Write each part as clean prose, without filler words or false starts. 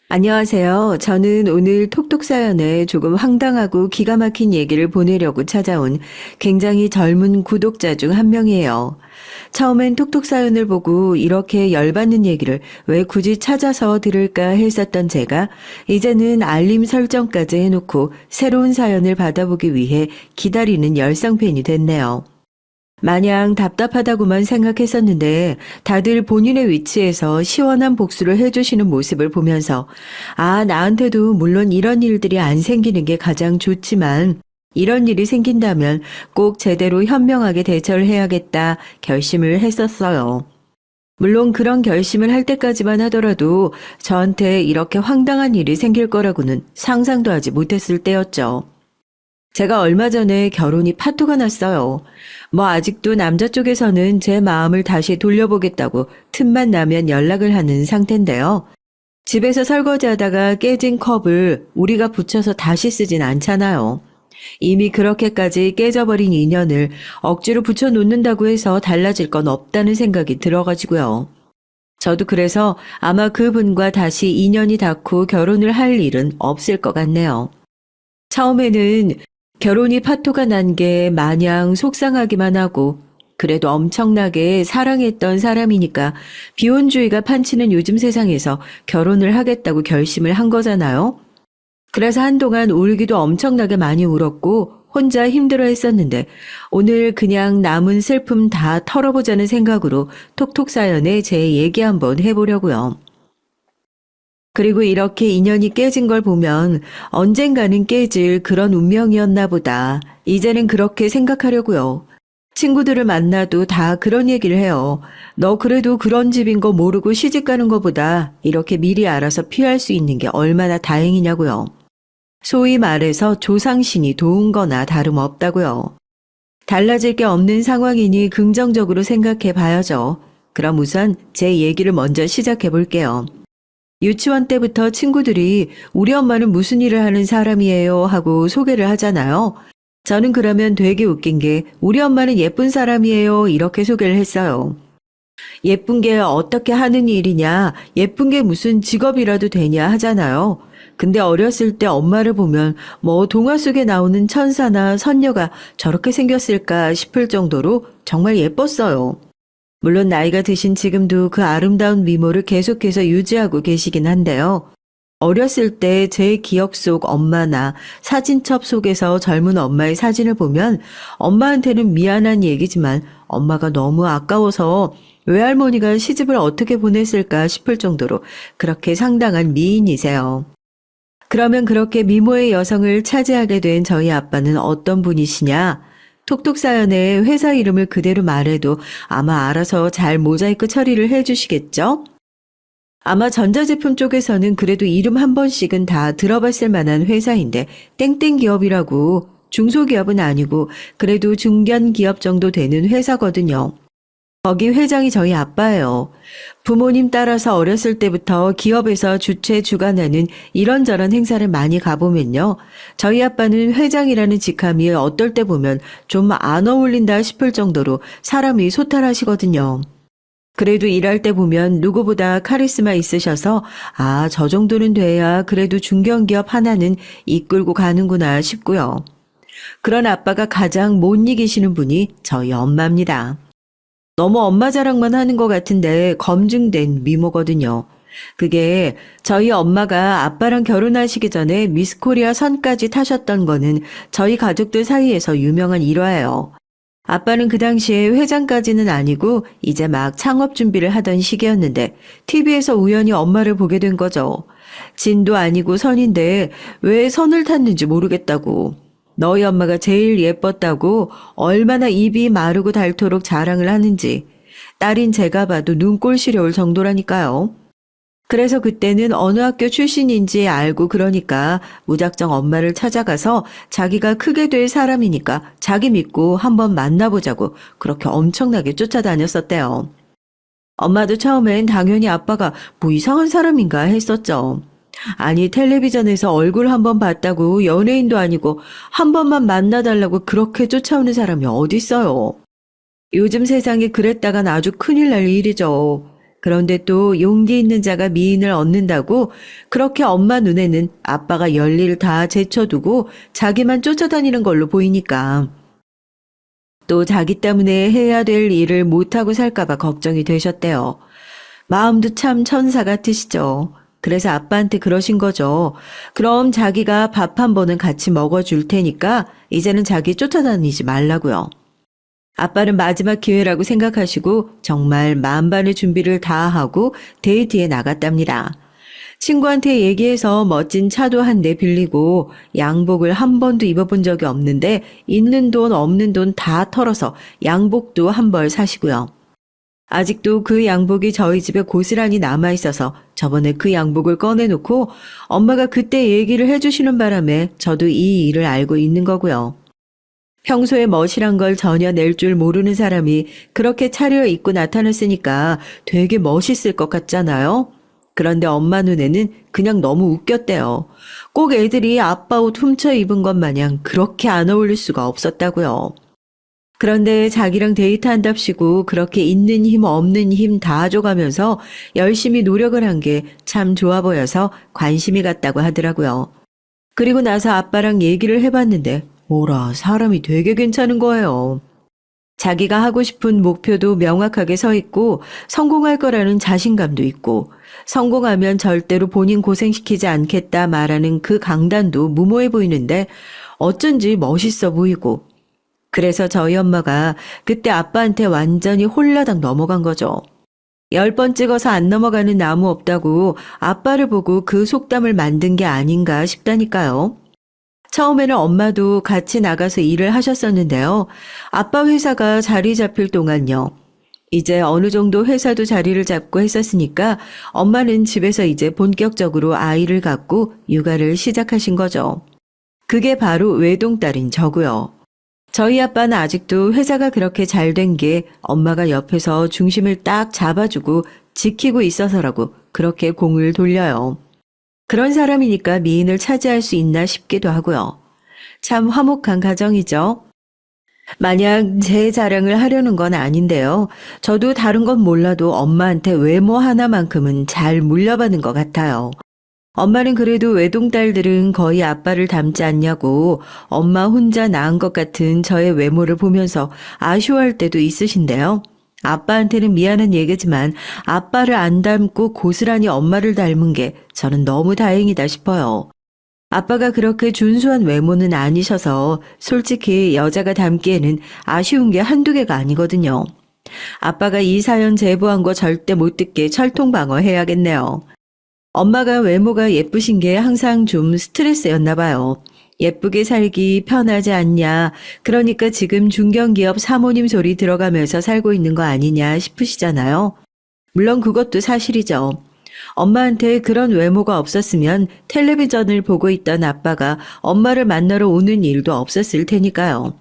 안녕하세요. 저는 오늘 톡톡 사연에 조금 황당하고 기가 막힌 얘기를 보내려고 찾아온 굉장히 젊은 구독자 중 한 명이에요. 처음엔 톡톡 사연을 보고 이렇게 열받는 얘기를 왜 굳이 찾아서 들을까 했었던 제가 이제는 알림 설정까지 해놓고 새로운 사연을 받아보기 위해 기다리는 열성팬이 됐네요. 마냥 답답하다고만 생각했었는데 다들 본인의 위치에서 시원한 복수를 해주시는 모습을 보면서 나한테도 물론 이런 일들이 안 생기는 게 가장 좋지만 이런 일이 생긴다면 꼭 제대로 현명하게 대처를 해야겠다 결심을 했었어요. 물론 그런 결심을 할 때까지만 하더라도 저한테 이렇게 황당한 일이 생길 거라고는 상상도 하지 못했을 때였죠. 제가 얼마 전에 결혼이 파토가 났어요. 아직도 남자 쪽에서는 제 마음을 다시 돌려보겠다고 틈만 나면 연락을 하는 상태인데요. 집에서 설거지하다가 깨진 컵을 우리가 붙여서 다시 쓰진 않잖아요. 이미 그렇게까지 깨져버린 인연을 억지로 붙여놓는다고 해서 달라질 건 없다는 생각이 들어가지고요. 저도 그래서 아마 그분과 다시 인연이 닿고 결혼을 할 일은 없을 것 같네요. 처음에는 결혼이 파토가 난 게 마냥 속상하기만 하고 그래도 엄청나게 사랑했던 사람이니까 비혼주의가 판치는 요즘 세상에서 결혼을 하겠다고 결심을 한 거잖아요. 그래서 한동안 울기도 엄청나게 많이 울었고 혼자 힘들어 했었는데 오늘 그냥 남은 슬픔 다 털어보자는 생각으로 톡톡 사연에 제 얘기 한번 해보려고요. 그리고 이렇게 인연이 깨진 걸 보면 언젠가는 깨질 그런 운명이었나 보다. 이제는 그렇게 생각하려고요. 친구들을 만나도 다 그런 얘기를 해요. 너 그래도 그런 집인 거 모르고 시집 가는 거보다 이렇게 미리 알아서 피할 수 있는 게 얼마나 다행이냐고요. 소위 말해서 조상신이 도운 거나 다름없다고요. 달라질 게 없는 상황이니 긍정적으로 생각해 봐야죠. 그럼 우선 제 얘기를 먼저 시작해 볼게요. 유치원 때부터 친구들이 우리 엄마는 무슨 일을 하는 사람이에요 하고 소개를 하잖아요. 저는 그러면 되게 웃긴 게 우리 엄마는 예쁜 사람이에요 이렇게 소개를 했어요. 예쁜 게 어떻게 하는 일이냐, 예쁜 게 무슨 직업이라도 되냐 하잖아요. 근데 어렸을 때 엄마를 보면 동화 속에 나오는 천사나 선녀가 저렇게 생겼을까 싶을 정도로 정말 예뻤어요. 물론 나이가 드신 지금도 그 아름다운 미모를 계속해서 유지하고 계시긴 한데요. 어렸을 때 제 기억 속 엄마나 사진첩 속에서 젊은 엄마의 사진을 보면 엄마한테는 미안한 얘기지만 엄마가 너무 아까워서 외할머니가 시집을 어떻게 보냈을까 싶을 정도로 그렇게 상당한 미인이세요. 그러면 그렇게 미모의 여성을 차지하게 된 저희 아빠는 어떤 분이시냐? 톡톡 사연에 회사 이름을 그대로 말해도 아마 알아서 잘 모자이크 처리를 해주시겠죠? 아마 전자제품 쪽에서는 그래도 이름 한 번씩은 다 들어봤을 만한 회사인데 땡땡 기업이라고 중소기업은 아니고 그래도 중견기업 정도 되는 회사거든요. 거기 회장이 저희 아빠예요. 부모님 따라서 어렸을 때부터 기업에서 주최 주관하는 이런저런 행사를 많이 가보면요. 저희 아빠는 회장이라는 직함이 어떨 때 보면 좀 안 어울린다 싶을 정도로 사람이 소탈하시거든요. 그래도 일할 때 보면 누구보다 카리스마 있으셔서 저 정도는 돼야 그래도 중견기업 하나는 이끌고 가는구나 싶고요. 그런 아빠가 가장 못 이기시는 분이 저희 엄마입니다. 너무 엄마 자랑만 하는 것 같은데 검증된 미모거든요. 그게 저희 엄마가 아빠랑 결혼하시기 전에 미스코리아 선까지 타셨던 거는 저희 가족들 사이에서 유명한 일화예요. 아빠는 그 당시에 회장까지는 아니고 이제 막 창업 준비를 하던 시기였는데 TV에서 우연히 엄마를 보게 된 거죠. 진도 아니고 선인데 왜 선을 탔는지 모르겠다고. 너희 엄마가 제일 예뻤다고 얼마나 입이 마르고 닳도록 자랑을 하는지 딸인 제가 봐도 눈꼴 시려울 정도라니까요. 그래서 그때는 어느 학교 출신인지 알고 그러니까 무작정 엄마를 찾아가서 자기가 크게 될 사람이니까 자기 믿고 한번 만나보자고 그렇게 엄청나게 쫓아다녔었대요. 엄마도 처음엔 당연히 아빠가 이상한 사람인가 했었죠. 아니 텔레비전에서 얼굴 한번 봤다고 연예인도 아니고 한 번만 만나달라고 그렇게 쫓아오는 사람이 어딨어요. 요즘 세상에 그랬다간 아주 큰일 날 일이죠. 그런데 또 용기 있는 자가 미인을 얻는다고 그렇게 엄마 눈에는 아빠가 열일 다 제쳐두고 자기만 쫓아다니는 걸로 보이니까 또 자기 때문에 해야 될 일을 못하고 살까봐 걱정이 되셨대요. 마음도 참 천사 같으시죠. 그래서 아빠한테 그러신 거죠. 그럼 자기가 밥 한 번은 같이 먹어줄 테니까 이제는 자기 쫓아다니지 말라고요. 아빠는 마지막 기회라고 생각하시고 정말 만반의 준비를 다 하고 데이트에 나갔답니다. 친구한테 얘기해서 멋진 차도 한 대 빌리고 양복을 한 번도 입어본 적이 없는데 있는 돈 없는 돈 다 털어서 양복도 한 벌 사시고요. 아직도 그 양복이 저희 집에 고스란히 남아있어서 저번에 그 양복을 꺼내놓고 엄마가 그때 얘기를 해주시는 바람에 저도 이 일을 알고 있는 거고요. 평소에 멋이란 걸 전혀 낼 줄 모르는 사람이 그렇게 차려입고 나타났으니까 되게 멋있을 것 같잖아요. 그런데 엄마 눈에는 그냥 너무 웃겼대요. 꼭 애들이 아빠 옷 훔쳐 입은 것 마냥 그렇게 안 어울릴 수가 없었다고요. 그런데 자기랑 데이트한답시고 그렇게 있는 힘 없는 힘 다 줘가면서 열심히 노력을 한 게 참 좋아 보여서 관심이 갔다고 하더라고요. 그리고 나서 아빠랑 얘기를 해봤는데 뭐라 사람이 되게 괜찮은 거예요. 자기가 하고 싶은 목표도 명확하게 서 있고 성공할 거라는 자신감도 있고 성공하면 절대로 본인 고생시키지 않겠다 말하는 그 강단도 무모해 보이는데 어쩐지 멋있어 보이고 그래서 저희 엄마가 그때 아빠한테 완전히 홀라당 넘어간 거죠. 10번 찍어서 안 넘어가는 나무 없다고 아빠를 보고 그 속담을 만든 게 아닌가 싶다니까요. 처음에는 엄마도 같이 나가서 일을 하셨었는데요. 아빠 회사가 자리 잡힐 동안요. 이제 어느 정도 회사도 자리를 잡고 했었으니까 엄마는 집에서 이제 본격적으로 아이를 갖고 육아를 시작하신 거죠. 그게 바로 외동딸인 저고요. 저희 아빠는 아직도 회사가 그렇게 잘 된 게 엄마가 옆에서 중심을 딱 잡아주고 지키고 있어서라고 그렇게 공을 돌려요. 그런 사람이니까 미인을 차지할 수 있나 싶기도 하고요. 참 화목한 가정이죠. 마냥 제 자랑을 하려는 건 아닌데요. 저도 다른 건 몰라도 엄마한테 외모 하나만큼은 잘 물려받은 것 같아요. 엄마는 그래도 외동딸들은 거의 아빠를 닮지 않냐고 엄마 혼자 낳은 것 같은 저의 외모를 보면서 아쉬워할 때도 있으신데요. 아빠한테는 미안한 얘기지만 아빠를 안 닮고 고스란히 엄마를 닮은 게 저는 너무 다행이다 싶어요. 아빠가 그렇게 준수한 외모는 아니셔서 솔직히 여자가 닮기에는 아쉬운 게 한두 개가 아니거든요. 아빠가 이 사연 제보한 거 절대 못 듣게 철통방어 해야겠네요. 엄마가 외모가 예쁘신 게 항상 좀 스트레스였나 봐요. 예쁘게 살기 편하지 않냐. 그러니까 지금 중견기업 사모님 소리 들어가면서 살고 있는 거 아니냐 싶으시잖아요. 물론 그것도 사실이죠. 엄마한테 그런 외모가 없었으면 텔레비전을 보고 있던 아빠가 엄마를 만나러 오는 일도 없었을 테니까요.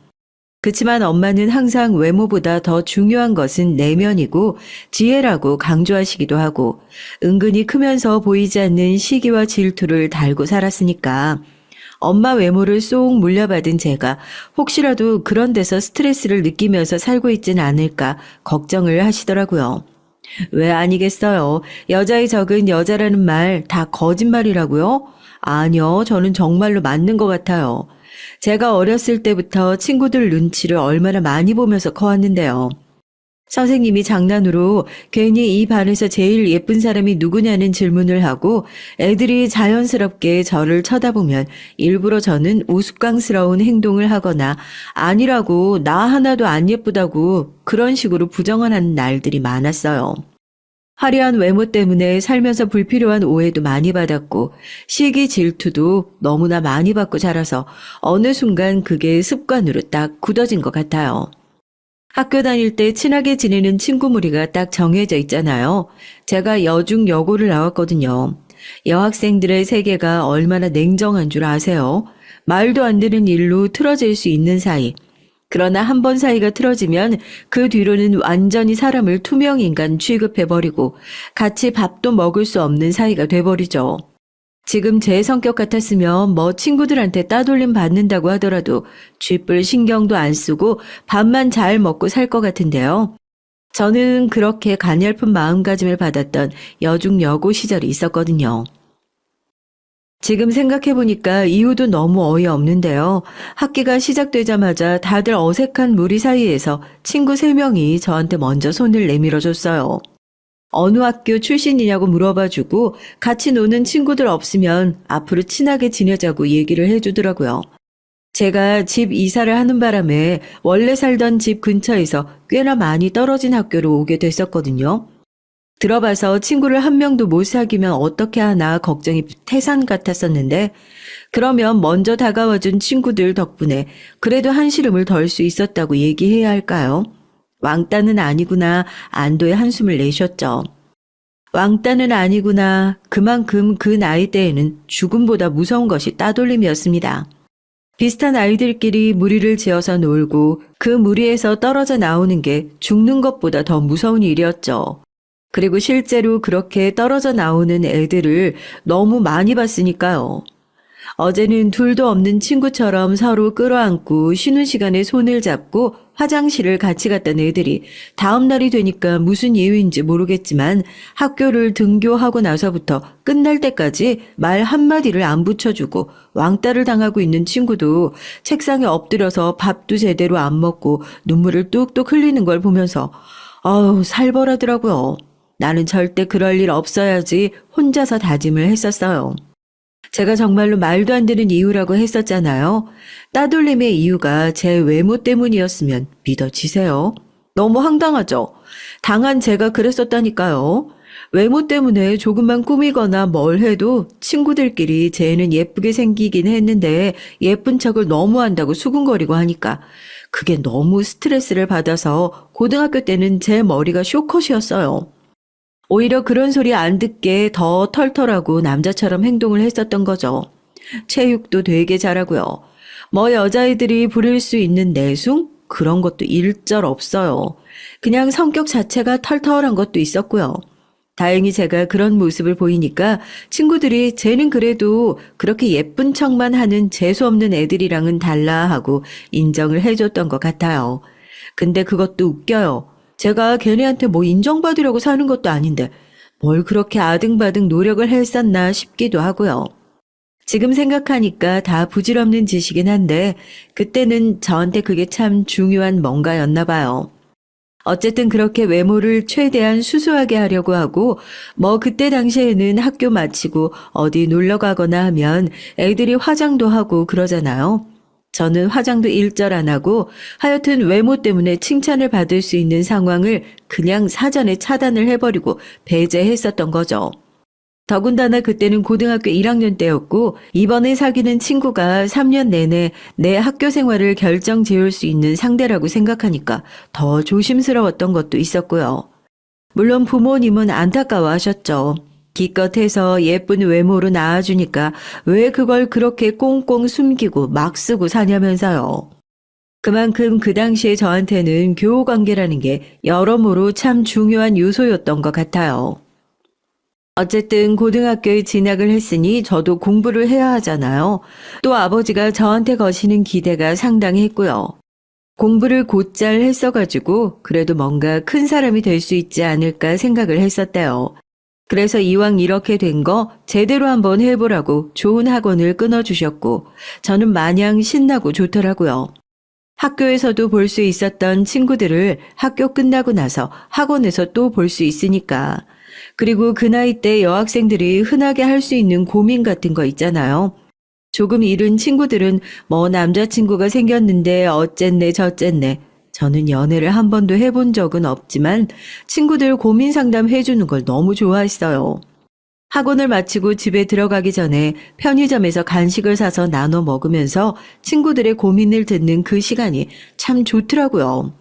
그치만 엄마는 항상 외모보다 더 중요한 것은 내면이고 지혜라고 강조하시기도 하고 은근히 크면서 보이지 않는 시기와 질투를 달고 살았으니까 엄마 외모를 쏙 물려받은 제가 혹시라도 그런 데서 스트레스를 느끼면서 살고 있진 않을까 걱정을 하시더라고요. 왜 아니겠어요. 여자의 적은 여자라는 말 다 거짓말이라고요? 아니요, 저는 정말로 맞는 것 같아요. 제가 어렸을 때부터 친구들 눈치를 얼마나 많이 보면서 커왔는데요. 선생님이 장난으로 괜히 이 반에서 제일 예쁜 사람이 누구냐는 질문을 하고 애들이 자연스럽게 저를 쳐다보면 일부러 저는 우스꽝스러운 행동을 하거나 아니라고 나 하나도 안 예쁘다고 그런 식으로 부정을 하는 날들이 많았어요. 화려한 외모 때문에 살면서 불필요한 오해도 많이 받았고 시기 질투도 너무나 많이 받고 자라서 어느 순간 그게 습관으로 딱 굳어진 것 같아요. 학교 다닐 때 친하게 지내는 친구 무리가 딱 정해져 있잖아요. 제가 여중 여고를 나왔거든요. 여학생들의 세계가 얼마나 냉정한 줄 아세요? 말도 안 되는 일로 틀어질 수 있는 사이. 그러나 한 번 사이가 틀어지면 그 뒤로는 완전히 사람을 투명인간 취급해버리고 같이 밥도 먹을 수 없는 사이가 돼버리죠. 지금 제 성격 같았으면 뭐 친구들한테 따돌림 받는다고 하더라도 쥐뿔 신경도 안 쓰고 밥만 잘 먹고 살 것 같은데요. 저는 그렇게 가냘픈 마음가짐을 받았던 여중여고 시절이 있었거든요. 지금 생각해보니까 이유도 너무 어이없는데요. 학기가 시작되자마자 다들 어색한 무리 사이에서 친구 3명이 저한테 먼저 손을 내밀어줬어요. 어느 학교 출신이냐고 물어봐주고 같이 노는 친구들 없으면 앞으로 친하게 지내자고 얘기를 해주더라고요. 제가 집 이사를 하는 바람에 원래 살던 집 근처에서 꽤나 많이 떨어진 학교로 오게 됐었거든요. 들어봐서 친구를 한 명도 못 사귀면 어떻게 하나 걱정이 태산 같았었는데 그러면 먼저 다가와준 친구들 덕분에 그래도 한시름을 덜 수 있었다고 얘기해야 할까요? 왕따는 아니구나 안도의 한숨을 내셨죠. 왕따는 아니구나. 그만큼 그 나이대에는 죽음보다 무서운 것이 따돌림이었습니다. 비슷한 아이들끼리 무리를 지어서 놀고 그 무리에서 떨어져 나오는 게 죽는 것보다 더 무서운 일이었죠. 그리고 실제로 그렇게 떨어져 나오는 애들을 너무 많이 봤으니까요. 어제는 둘도 없는 친구처럼 서로 끌어안고 쉬는 시간에 손을 잡고 화장실을 같이 갔던 애들이 다음 날이 되니까 무슨 이유인지 모르겠지만 학교를 등교하고 나서부터 끝날 때까지 말 한마디를 안 붙여주고 왕따를 당하고 있는 친구도 책상에 엎드려서 밥도 제대로 안 먹고 눈물을 뚝뚝 흘리는 걸 보면서 살벌하더라고요. 나는 절대 그럴 일 없어야지 혼자서 다짐을 했었어요. 제가 정말로 말도 안 되는 이유라고 했었잖아요. 따돌림의 이유가 제 외모 때문이었으면 믿어지세요? 너무 황당하죠? 당한 제가 그랬었다니까요. 외모 때문에 조금만 꾸미거나 뭘 해도 친구들끼리 쟤는 예쁘게 생기긴 했는데 예쁜 척을 너무 한다고 수군거리고 하니까 그게 너무 스트레스를 받아서 고등학교 때는 제 머리가 쇼컷이었어요. 오히려 그런 소리 안 듣게 더 털털하고 남자처럼 행동을 했었던 거죠. 체육도 되게 잘하고요. 뭐 여자애들이 부릴 수 있는 내숭? 그런 것도 일절 없어요. 그냥 성격 자체가 털털한 것도 있었고요. 다행히 제가 그런 모습을 보이니까 친구들이 쟤는 그래도 그렇게 예쁜 척만 하는 재수없는 애들이랑은 달라 하고 인정을 해줬던 것 같아요. 근데 그것도 웃겨요. 제가 걔네한테 뭐 인정받으려고 사는 것도 아닌데 뭘 그렇게 아등바등 노력을 했었나 싶기도 하고요. 지금 생각하니까 다 부질없는 짓이긴 한데 그때는 저한테 그게 참 중요한 뭔가였나 봐요. 어쨌든 그렇게 외모를 최대한 수수하게 하려고 하고 뭐 그때 당시에는 학교 마치고 어디 놀러 가거나 하면 애들이 화장도 하고 그러잖아요. 저는 화장도 일절 안 하고 하여튼 외모 때문에 칭찬을 받을 수 있는 상황을 그냥 사전에 차단을 해버리고 배제했었던 거죠. 더군다나 그때는 고등학교 1학년 때였고 이번에 사귀는 친구가 3년 내내 내 학교 생활을 결정 지을 수 있는 상대라고 생각하니까 더 조심스러웠던 것도 있었고요. 물론 부모님은 안타까워하셨죠. 기껏해서 예쁜 외모로 낳아주니까 왜 그걸 그렇게 꽁꽁 숨기고 막 쓰고 사냐면서요. 그만큼 그 당시에 저한테는 교우 관계라는 게 여러모로 참 중요한 요소였던 것 같아요. 어쨌든 고등학교에 진학을 했으니 저도 공부를 해야 하잖아요. 또 아버지가 저한테 거시는 기대가 상당히 했고요. 공부를 곧잘 했어가지고 그래도 뭔가 큰 사람이 될 수 있지 않을까 생각을 했었대요. 그래서 이왕 이렇게 된 거 제대로 한번 해보라고 좋은 학원을 끊어주셨고 저는 마냥 신나고 좋더라고요. 학교에서도 볼 수 있었던 친구들을 학교 끝나고 나서 학원에서 또 볼 수 있으니까. 그리고 그 나이 때 여학생들이 흔하게 할 수 있는 고민 같은 거 있잖아요. 조금 이른 친구들은 뭐 남자친구가 생겼는데 어쨌네 저쨌네. 저는 연애를 한 번도 해본 적은 없지만 친구들 고민 상담 해주는 걸 너무 좋아했어요. 학원을 마치고 집에 들어가기 전에 편의점에서 간식을 사서 나눠 먹으면서 친구들의 고민을 듣는 그 시간이 참 좋더라고요.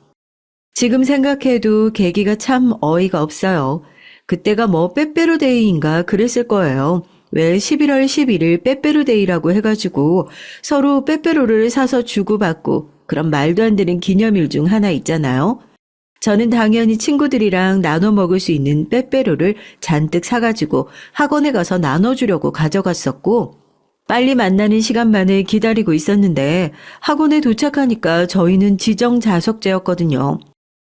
지금 생각해도 계기가 참 어이가 없어요. 그때가 뭐 빼빼로데이인가 그랬을 거예요. 왜 11월 11일 빼빼로데이라고 해가지고 서로 빼빼로를 사서 주고받고 그런 말도 안 되는 기념일 중 하나 있잖아요. 저는 당연히 친구들이랑 나눠 먹을 수 있는 빼빼로를 잔뜩 사가지고 학원에 가서 나눠주려고 가져갔었고 빨리 만나는 시간만을 기다리고 있었는데 학원에 도착하니까 저희는 지정자석제였거든요.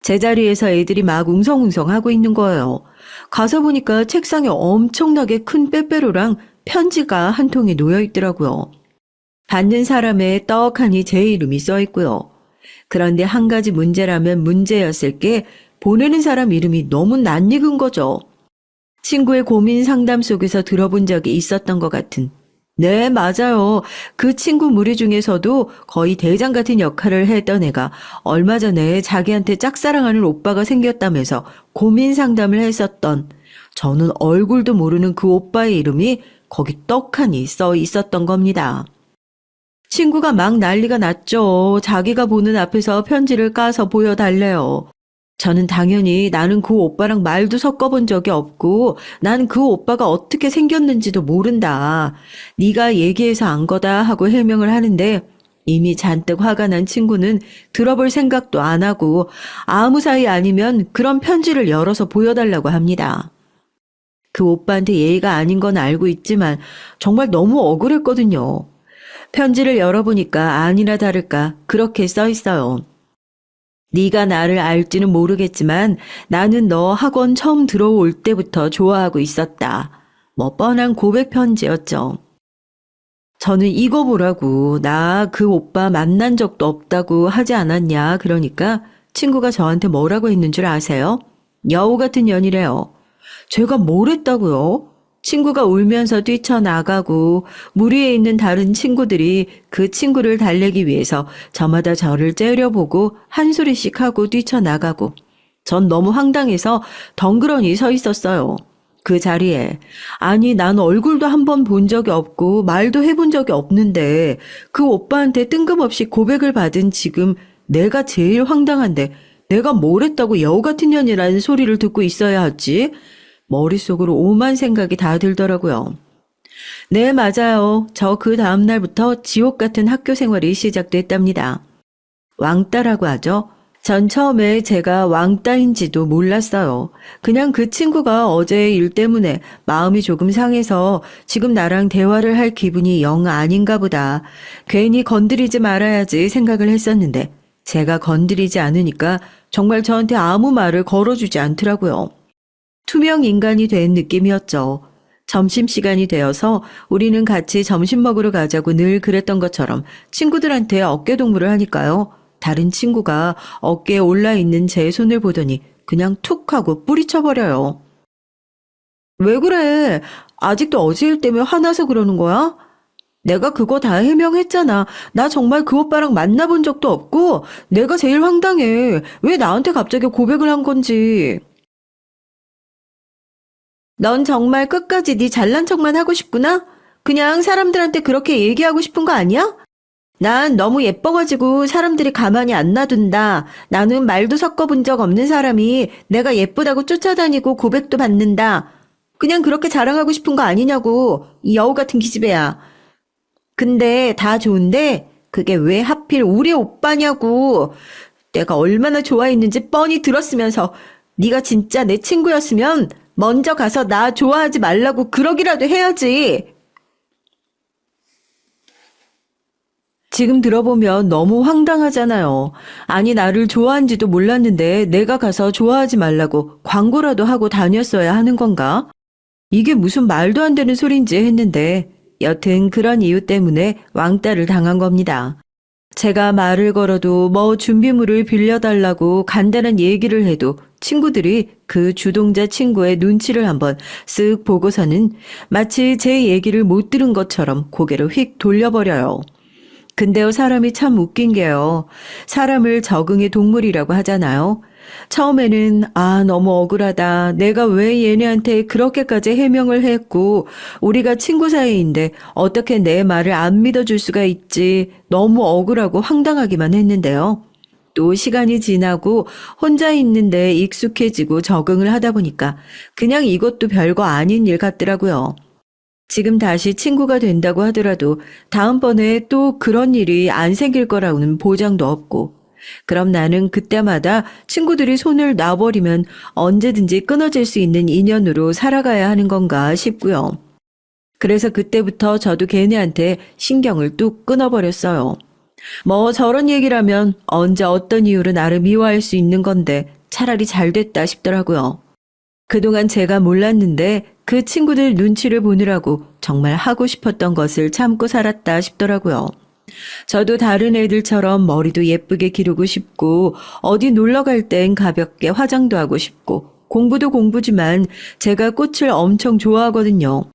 제자리에서 애들이 막 웅성웅성 하고 있는 거예요. 가서 보니까 책상에 엄청나게 큰 빼빼로랑 편지가 한 통이 놓여 있더라고요. 받는 사람의 떡하니 제 이름이 써 있고요. 그런데 한 가지 문제라면 문제였을 게 보내는 사람 이름이 너무 낯익은 거죠. 친구의 고민 상담 속에서 들어본 적이 있었던 것 같은. 네, 맞아요. 그 친구 무리 중에서도 거의 대장 같은 역할을 했던 애가 얼마 전에 자기한테 짝사랑하는 오빠가 생겼다면서 고민 상담을 했었던, 저는 얼굴도 모르는 그 오빠의 이름이 거기 떡하니 써 있었던 겁니다. 친구가 막 난리가 났죠. 자기가 보는 앞에서 편지를 까서 보여달래요. 저는 당연히 나는 그 오빠랑 말도 섞어본 적이 없고 난 그 오빠가 어떻게 생겼는지도 모른다. 네가 얘기해서 안 거다 하고 해명을 하는데 이미 잔뜩 화가 난 친구는 들어볼 생각도 안 하고 아무 사이 아니면 그런 편지를 열어서 보여달라고 합니다. 그 오빠한테 예의가 아닌 건 알고 있지만 정말 너무 억울했거든요. 편지를 열어보니까 아니나 다를까 그렇게 써 있어요. 네가 나를 알지는 모르겠지만 나는 너 학원 처음 들어올 때부터 좋아하고 있었다. 뭐 뻔한 고백 편지였죠. 저는 이거 보라고 나 그 오빠 만난 적도 없다고 하지 않았냐 그러니까 친구가 저한테 뭐라고 했는 줄 아세요? 여우 같은 년이래요. 제가 뭘 했다고요? 친구가 울면서 뛰쳐나가고 무리에 있는 다른 친구들이 그 친구를 달래기 위해서 저마다 저를 째려보고 한 소리씩 하고 뛰쳐나가고 전 너무 황당해서 덩그러니 서 있었어요. 그 자리에. 아니 난 얼굴도 한 번 본 적이 없고 말도 해본 적이 없는데 그 오빠한테 뜬금없이 고백을 받은 지금 내가 제일 황당한데 내가 뭘 했다고 여우 같은 년이라는 소리를 듣고 있어야 하지? 머릿속으로 오만 생각이 다 들더라고요. 네, 맞아요. 저 그 다음 날부터 지옥 같은 학교 생활이 시작됐답니다. 왕따라고 하죠. 전 처음에 제가 왕따인지도 몰랐어요. 그냥 그 친구가 어제 일 때문에 마음이 조금 상해서 지금 나랑 대화를 할 기분이 영 아닌가 보다. 괜히 건드리지 말아야지 생각을 했었는데 제가 건드리지 않으니까 정말 저한테 아무 말을 걸어주지 않더라고요. 투명 인간이 된 느낌이었죠. 점심시간이 되어서 우리는 같이 점심 먹으러 가자고 늘 그랬던 것처럼 친구들한테 어깨동무를 하니까요. 다른 친구가 어깨에 올라있는 제 손을 보더니 그냥 툭 하고 뿌리쳐버려요. 왜 그래? 아직도 어제 일 때문에 화나서 그러는 거야? 내가 그거 다 해명했잖아. 나 정말 그 오빠랑 만나본 적도 없고 내가 제일 황당해. 왜 나한테 갑자기 고백을 한 건지. 넌 정말 끝까지 네 잘난 척만 하고 싶구나? 그냥 사람들한테 그렇게 얘기하고 싶은 거 아니야? 난 너무 예뻐가지고 사람들이 가만히 안 놔둔다. 나는 말도 섞어본 적 없는 사람이 내가 예쁘다고 쫓아다니고 고백도 받는다. 그냥 그렇게 자랑하고 싶은 거 아니냐고. 이 여우 같은 기집애야. 근데 다 좋은데 그게 왜 하필 우리 오빠냐고. 내가 얼마나 좋아했는지 뻔히 들었으면서 네가 진짜 내 친구였으면 먼저 가서 나 좋아하지 말라고 그러기라도 해야지. 지금 들어보면 너무 황당하잖아요. 아니 나를 좋아한지도 몰랐는데 내가 가서 좋아하지 말라고 광고라도 하고 다녔어야 하는 건가? 이게 무슨 말도 안 되는 소린지 했는데 여튼 그런 이유 때문에 왕따를 당한 겁니다. 제가 말을 걸어도 뭐 준비물을 빌려달라고 간단한 얘기를 해도 친구들이 그 주동자 친구의 눈치를 한번 쓱 보고서는 마치 제 얘기를 못 들은 것처럼 고개를 휙 돌려버려요. 근데요, 사람이 참 웃긴 게요. 사람을 적응의 동물이라고 하잖아요. 처음에는 너무 억울하다. 내가 왜 얘네한테 그렇게까지 해명을 했고 우리가 친구 사이인데 어떻게 내 말을 안 믿어줄 수가 있지. 너무 억울하고 황당하기만 했는데요. 또 시간이 지나고 혼자 있는데 익숙해지고 적응을 하다 보니까 그냥 이것도 별거 아닌 일 같더라고요. 지금 다시 친구가 된다고 하더라도 다음번에 또 그런 일이 안 생길 거라고는 보장도 없고 그럼 나는 그때마다 친구들이 손을 놔버리면 언제든지 끊어질 수 있는 인연으로 살아가야 하는 건가 싶고요. 그래서 그때부터 저도 걔네한테 신경을 뚝 끊어버렸어요. 뭐 저런 얘기라면 언제 어떤 이유로 나를 미워할 수 있는 건데 차라리 잘 됐다 싶더라고요. 그동안 제가 몰랐는데 그 친구들 눈치를 보느라고 정말 하고 싶었던 것을 참고 살았다 싶더라고요. 저도 다른 애들처럼 머리도 예쁘게 기르고 싶고 어디 놀러 갈 땐 가볍게 화장도 하고 싶고 공부도 공부지만 제가 꽃을 엄청 좋아하거든요.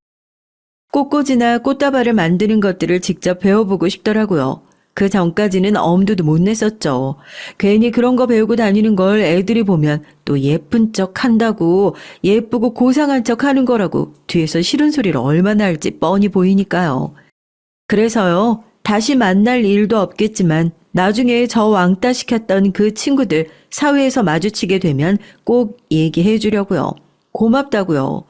꽃꽂이나 꽃다발을 만드는 것들을 직접 배워보고 싶더라고요. 그 전까지는 엄두도 못 냈었죠. 괜히 그런 거 배우고 다니는 걸 애들이 보면 또 예쁜 척 한다고 예쁘고 고상한 척 하는 거라고 뒤에서 싫은 소리를 얼마나 할지 뻔히 보이니까요. 그래서요, 다시 만날 일도 없겠지만 나중에 저 왕따 시켰던 그 친구들 사회에서 마주치게 되면 꼭 얘기해 주려고요. 고맙다고요.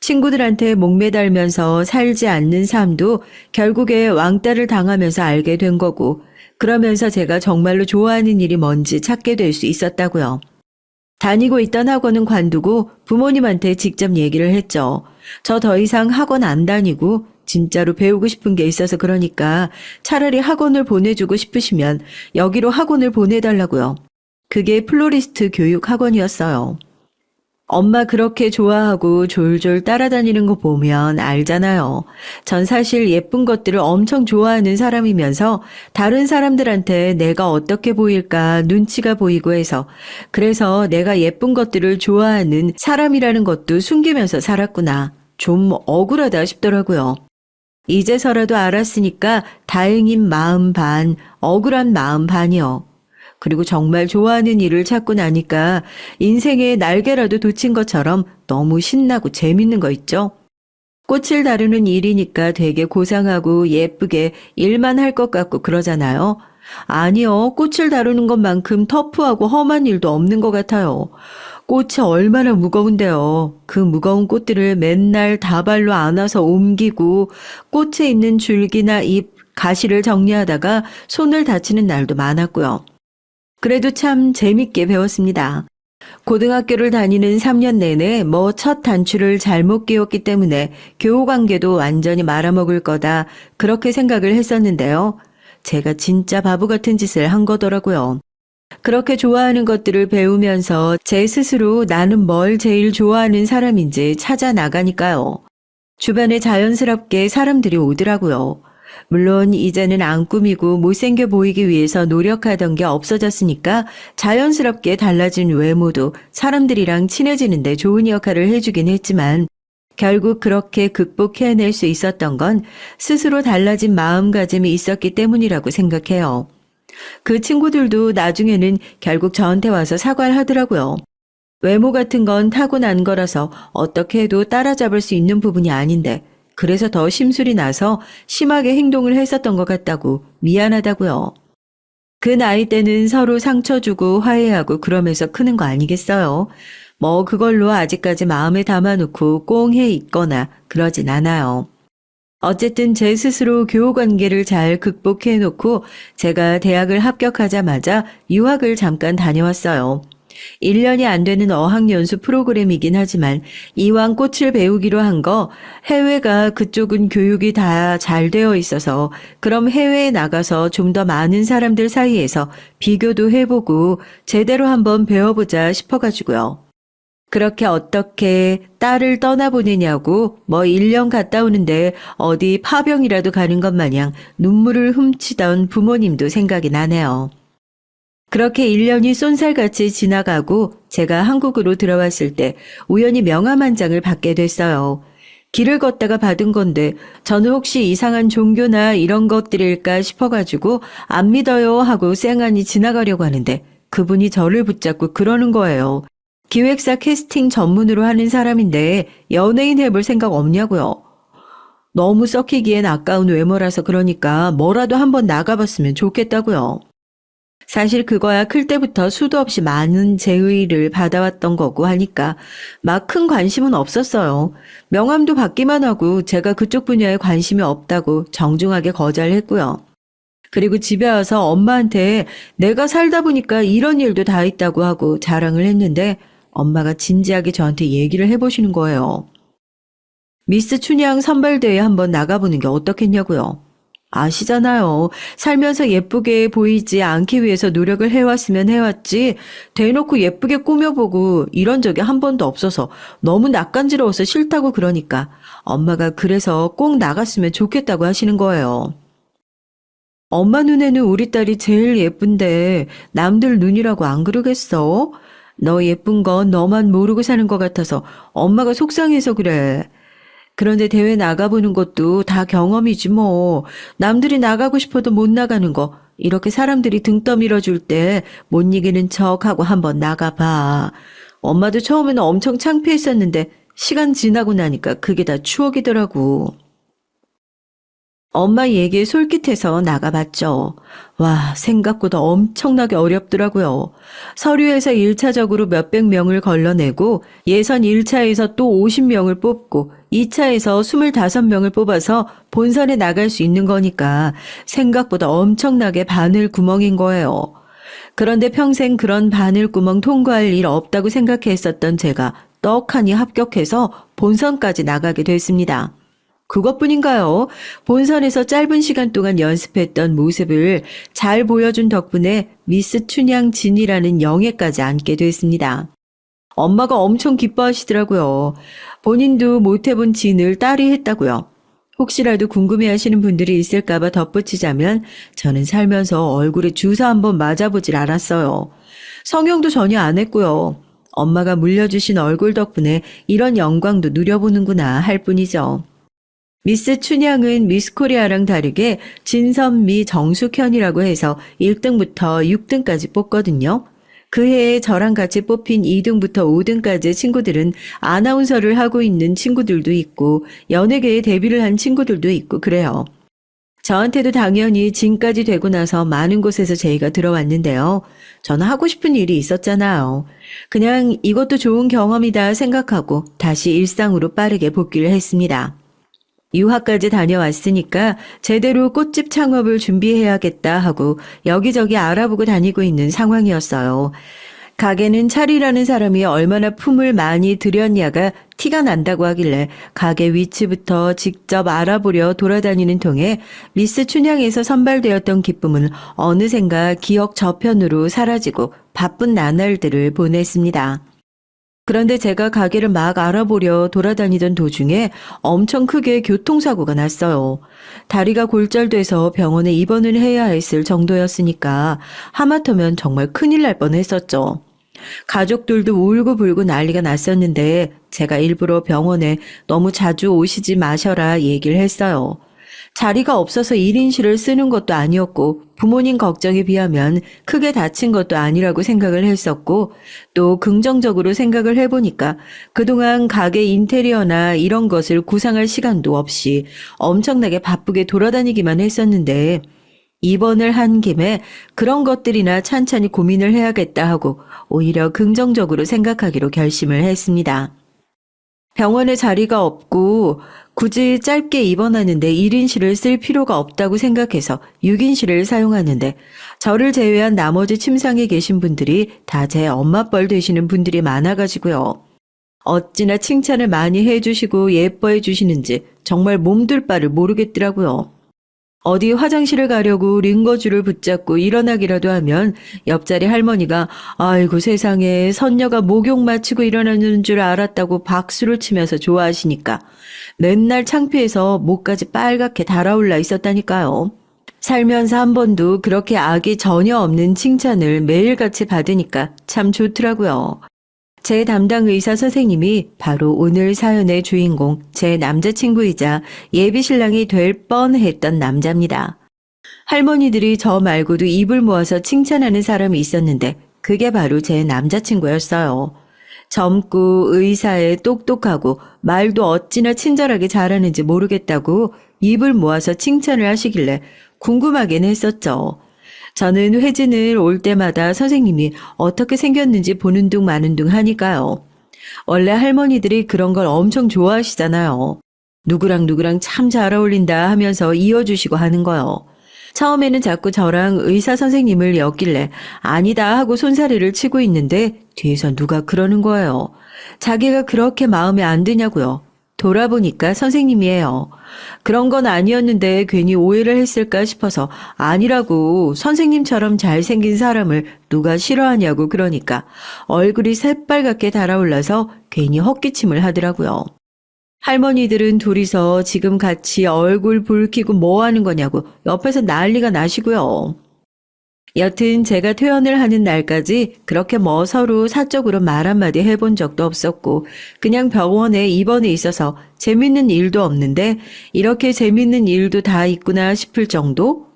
친구들한테 목매달면서 살지 않는 삶도 결국에 왕따를 당하면서 알게 된 거고, 그러면서 제가 정말로 좋아하는 일이 뭔지 찾게 될 수 있었다고요. 다니고 있던 학원은 관두고 부모님한테 직접 얘기를 했죠. 저 더 이상 학원 안 다니고 진짜로 배우고 싶은 게 있어서 그러니까 차라리 학원을 보내주고 싶으시면 여기로 학원을 보내달라고요. 그게 플로리스트 교육 학원이었어요. 엄마 그렇게 좋아하고 졸졸 따라다니는 거 보면 알잖아요. 전 사실 예쁜 것들을 엄청 좋아하는 사람이면서 다른 사람들한테 내가 어떻게 보일까 눈치가 보이고 해서 그래서 내가 예쁜 것들을 좋아하는 사람이라는 것도 숨기면서 살았구나. 좀 억울하다 싶더라고요. 이제서라도 알았으니까 다행인 마음 반, 억울한 마음 반이요. 그리고 정말 좋아하는 일을 찾고 나니까 인생에 날개라도 돋친 것처럼 너무 신나고 재밌는 거 있죠? 꽃을 다루는 일이니까 되게 고상하고 예쁘게 일만 할 것 같고 그러잖아요. 아니요, 꽃을 다루는 것만큼 터프하고 험한 일도 없는 것 같아요. 꽃이 얼마나 무거운데요. 그 무거운 꽃들을 맨날 다발로 안아서 옮기고 꽃에 있는 줄기나 잎, 가시를 정리하다가 손을 다치는 날도 많았고요. 그래도 참 재밌게 배웠습니다. 고등학교를 다니는 3년 내내 뭐 첫 단추를 잘못 끼웠기 때문에 교우 관계도 완전히 말아먹을 거다 그렇게 생각을 했었는데요. 제가 진짜 바보 같은 짓을 한 거더라고요. 그렇게 좋아하는 것들을 배우면서 제 스스로 나는 뭘 제일 좋아하는 사람인지 찾아 나가니까요. 주변에 자연스럽게 사람들이 오더라고요. 물론 이제는 안 꾸미고 못생겨 보이기 위해서 노력하던 게 없어졌으니까 자연스럽게 달라진 외모도 사람들이랑 친해지는데 좋은 역할을 해주긴 했지만 결국 그렇게 극복해낼 수 있었던 건 스스로 달라진 마음가짐이 있었기 때문이라고 생각해요. 그 친구들도 나중에는 결국 저한테 와서 사과를 하더라고요. 외모 같은 건 타고난 거라서 어떻게 해도 따라잡을 수 있는 부분이 아닌데 그래서 더 심술이 나서 심하게 행동을 했었던 것 같다고 미안하다고요. 그 나이 때는 서로 상처 주고 화해하고 그러면서 크는 거 아니겠어요? 뭐 그걸로 아직까지 마음에 담아놓고 꽁해 있거나 그러진 않아요. 어쨌든 제 스스로 교우 관계를 잘 극복해놓고 제가 대학을 합격하자마자 유학을 잠깐 다녀왔어요. 1년이 안 되는 어학연수 프로그램이긴 하지만 이왕 꽃을 배우기로 한 거 해외가 그쪽은 교육이 다 잘 되어 있어서 그럼 해외에 나가서 좀 더 많은 사람들 사이에서 비교도 해보고 제대로 한번 배워보자 싶어가지고요. 그렇게 어떻게 딸을 떠나보내냐고 뭐 1년 갔다 오는데 어디 파병이라도 가는 것 마냥 눈물을 훔치던 부모님도 생각이 나네요. 그렇게 1년이 쏜살같이 지나가고 제가 한국으로 들어왔을 때 우연히 명함 한 장을 받게 됐어요. 길을 걷다가 받은 건데 저는 혹시 이상한 종교나 이런 것들일까 싶어가지고 안 믿어요 하고 쌩안이 지나가려고 하는데 그분이 저를 붙잡고 그러는 거예요. 기획사 캐스팅 전문으로 하는 사람인데 연예인 해볼 생각 없냐고요. 너무 썩히기엔 아까운 외모라서 그러니까 뭐라도 한번 나가봤으면 좋겠다고요. 사실 그거야 클 때부터 수도 없이 많은 제의를 받아왔던 거고 하니까 막 큰 관심은 없었어요. 명함도 받기만 하고 제가 그쪽 분야에 관심이 없다고 정중하게 거절했고요. 그리고 집에 와서 엄마한테 내가 살다 보니까 이런 일도 다 있다고 하고 자랑을 했는데 엄마가 진지하게 저한테 얘기를 해보시는 거예요. 미스 춘향 선발대회 한번 나가보는 게 어떻겠냐고요. 아시잖아요. 살면서 예쁘게 보이지 않기 위해서 노력을 해왔으면 해왔지, 대놓고 예쁘게 꾸며보고 이런 적이 한 번도 없어서 너무 낯간지러워서 싫다고 그러니까 엄마가 그래서 꼭 나갔으면 좋겠다고 하시는 거예요. 엄마 눈에는 우리 딸이 제일 예쁜데 남들 눈이라고 안 그러겠어? 너 예쁜 건 너만 모르고 사는 것 같아서 엄마가 속상해서 그래. 그런데 대회 나가보는 것도 다 경험이지 뭐. 남들이 나가고 싶어도 못 나가는 거. 이렇게 사람들이 등 떠밀어 줄 때 못 이기는 척하고 한번 나가봐. 엄마도 처음에는 엄청 창피했었는데 시간 지나고 나니까 그게 다 추억이더라고. 엄마 얘기에 솔깃해서 나가봤죠. 와, 생각보다 엄청나게 어렵더라고요. 서류에서 1차적으로 몇백 명을 걸러내고 예선 1차에서 또 50명을 뽑고 2차에서 25명을 뽑아서 본선에 나갈 수 있는 거니까 생각보다 엄청나게 바늘구멍인 거예요. 그런데 평생 그런 바늘구멍 통과할 일 없다고 생각했었던 제가 떡하니 합격해서 본선까지 나가게 됐습니다. 그것뿐인가요? 본선에서 짧은 시간 동안 연습했던 모습을 잘 보여준 덕분에 미스 춘향 진이라는 영예까지 안게 됐습니다. 엄마가 엄청 기뻐하시더라고요. 본인도 못해본 진을 딸이 했다고요. 혹시라도 궁금해하시는 분들이 있을까봐 덧붙이자면 저는 살면서 얼굴에 주사 한번 맞아보질 않았어요. 성형도 전혀 안 했고요. 엄마가 물려주신 얼굴 덕분에 이런 영광도 누려보는구나 할 뿐이죠. 미스 춘향은 미스 코리아랑 다르게 진선미 정숙현이라고 해서 1등부터 6등까지 뽑거든요. 그 해에 저랑 같이 뽑힌 2등부터 5등까지의 친구들은 아나운서를 하고 있는 친구들도 있고 연예계에 데뷔를 한 친구들도 있고 그래요. 저한테도 당연히 진까지 되고 나서 많은 곳에서 제의가 들어왔는데요. 저는 하고 싶은 일이 있었잖아요. 그냥 이것도 좋은 경험이다 생각하고 다시 일상으로 빠르게 복귀를 했습니다. 유학까지 다녀왔으니까 제대로 꽃집 창업을 준비해야겠다 하고 여기저기 알아보고 다니고 있는 상황이었어요. 가게는 차리라는 사람이 얼마나 품을 많이 들였냐가 티가 난다고 하길래 가게 위치부터 직접 알아보려 돌아다니는 통에 미스 춘향에서 선발되었던 기쁨은 어느샌가 기억 저편으로 사라지고 바쁜 나날들을 보냈습니다. 그런데 제가 가게를 막 알아보려 돌아다니던 도중에 엄청 크게 교통사고가 났어요. 다리가 골절돼서 병원에 입원을 해야 했을 정도였으니까 하마터면 정말 큰일 날 뻔했었죠. 가족들도 울고불고 난리가 났었는데 제가 일부러 병원에 너무 자주 오시지 마셔라 얘기를 했어요. 자리가 없어서 1인실을 쓰는 것도 아니었고 부모님 걱정에 비하면 크게 다친 것도 아니라고 생각을 했었고 또 긍정적으로 생각을 해보니까 그동안 가게 인테리어나 이런 것을 구상할 시간도 없이 엄청나게 바쁘게 돌아다니기만 했었는데 입원을 한 김에 그런 것들이나 찬찬히 고민을 해야겠다 하고 오히려 긍정적으로 생각하기로 결심을 했습니다. 병원에 자리가 없고 굳이 짧게 입원하는데 1인실을 쓸 필요가 없다고 생각해서 6인실을 사용하는데 저를 제외한 나머지 침상에 계신 분들이 다 제 엄마뻘 되시는 분들이 많아가지고요. 어찌나 칭찬을 많이 해주시고 예뻐해 주시는지 정말 몸둘 바를 모르겠더라고요. 어디 화장실을 가려고 링거줄을 붙잡고 일어나기라도 하면 옆자리 할머니가 아이고 세상에 선녀가 목욕 마치고 일어나는 줄 알았다고 박수를 치면서 좋아하시니까 맨날 창피해서 목까지 빨갛게 달아올라 있었다니까요. 살면서 한 번도 그렇게 악이 전혀 없는 칭찬을 매일같이 받으니까 참 좋더라고요. 제 담당 의사 선생님이 바로 오늘 사연의 주인공 제 남자친구이자 예비신랑이 될 뻔했던 남자입니다. 할머니들이 저 말고도 입을 모아서 칭찬하는 사람이 있었는데 그게 바로 제 남자친구였어요. 젊고 의사에 똑똑하고 말도 어찌나 친절하게 잘하는지 모르겠다고 입을 모아서 칭찬을 하시길래 궁금하긴 했었죠. 저는 회진을 올 때마다 선생님이 어떻게 생겼는지 보는 둥 마는 둥 하니까요. 원래 할머니들이 그런 걸 엄청 좋아하시잖아요. 누구랑 누구랑 참 잘 어울린다 하면서 이어주시고 하는 거요. 처음에는 자꾸 저랑 의사 선생님을 엮길래 아니다 하고 손사래를 치고 있는데 뒤에서 누가 그러는 거예요. 자기가 그렇게 마음에 안 드냐고요. 돌아보니까 선생님이에요. 그런 건 아니었는데 괜히 오해를 했을까 싶어서 아니라고 선생님처럼 잘생긴 사람을 누가 싫어하냐고 그러니까 얼굴이 새빨갛게 달아올라서 괜히 헛기침을 하더라고요. 할머니들은 둘이서 지금 같이 얼굴 붉히고 뭐 하는 거냐고 옆에서 난리가 나시고요. 여튼 제가 퇴원을 하는 날까지 그렇게 뭐 서로 사적으로 말 한마디 해본 적도 없었고 그냥 병원에 입원해 있어서 재밌는 일도 없는데 이렇게 재밌는 일도 다 있구나 싶을 정도?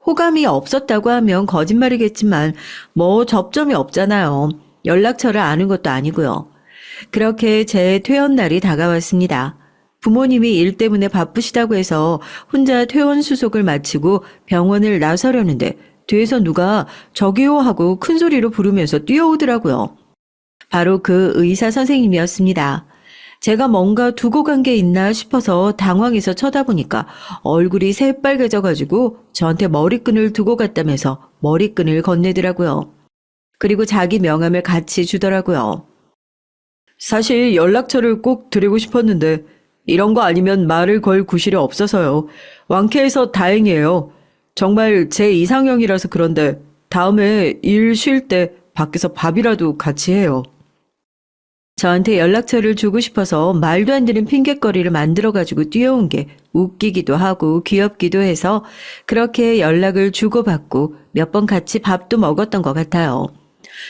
호감이 없었다고 하면 거짓말이겠지만 뭐 접점이 없잖아요. 연락처를 아는 것도 아니고요. 그렇게 제 퇴원 날이 다가왔습니다. 부모님이 일 때문에 바쁘시다고 해서 혼자 퇴원 수속을 마치고 병원을 나서려는데 뒤에서 누가 저기요 하고 큰 소리로 부르면서 뛰어오더라고요. 바로 그 의사 선생님이었습니다. 제가 뭔가 두고 간 게 있나 싶어서 당황해서 쳐다보니까 얼굴이 새빨개져가지고 저한테 머리끈을 두고 갔다면서 머리끈을 건네더라고요. 그리고 자기 명함을 같이 주더라고요. 사실 연락처를 꼭 드리고 싶었는데 이런 거 아니면 말을 걸 구실이 없어서요. 완쾌해서 다행이에요. 정말 제 이상형이라서 그런데 다음에 일 쉴 때 밖에서 밥이라도 같이 해요. 저한테 연락처를 주고 싶어서 말도 안 되는 핑곗거리를 만들어가지고 뛰어온 게 웃기기도 하고 귀엽기도 해서 그렇게 연락을 주고받고 몇 번 같이 밥도 먹었던 것 같아요.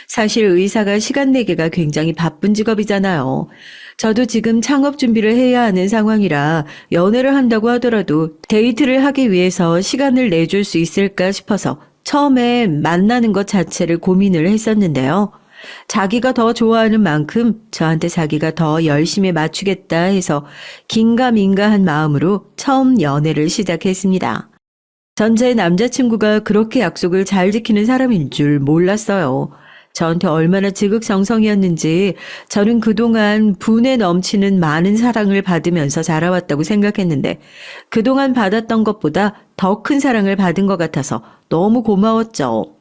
사실 의사가 시간 내기가 굉장히 바쁜 직업이잖아요. 저도 지금 창업 준비를 해야 하는 상황이라 연애를 한다고 하더라도 데이트를 하기 위해서 시간을 내줄 수 있을까 싶어서 처음에 만나는 것 자체를 고민을 했었는데요. 자기가 더 좋아하는 만큼 저한테 자기가 더 열심히 맞추겠다 해서 긴가민가한 마음으로 처음 연애를 시작했습니다. 전 제 남자친구가 그렇게 약속을 잘 지키는 사람인 줄 몰랐어요. 저한테 얼마나 지극정성이었는지 저는 그동안 분에 넘치는 많은 사랑을 받으면서 자라왔다고 생각했는데 그동안 받았던 것보다 더 큰 사랑을 받은 것 같아서 너무 고마웠죠.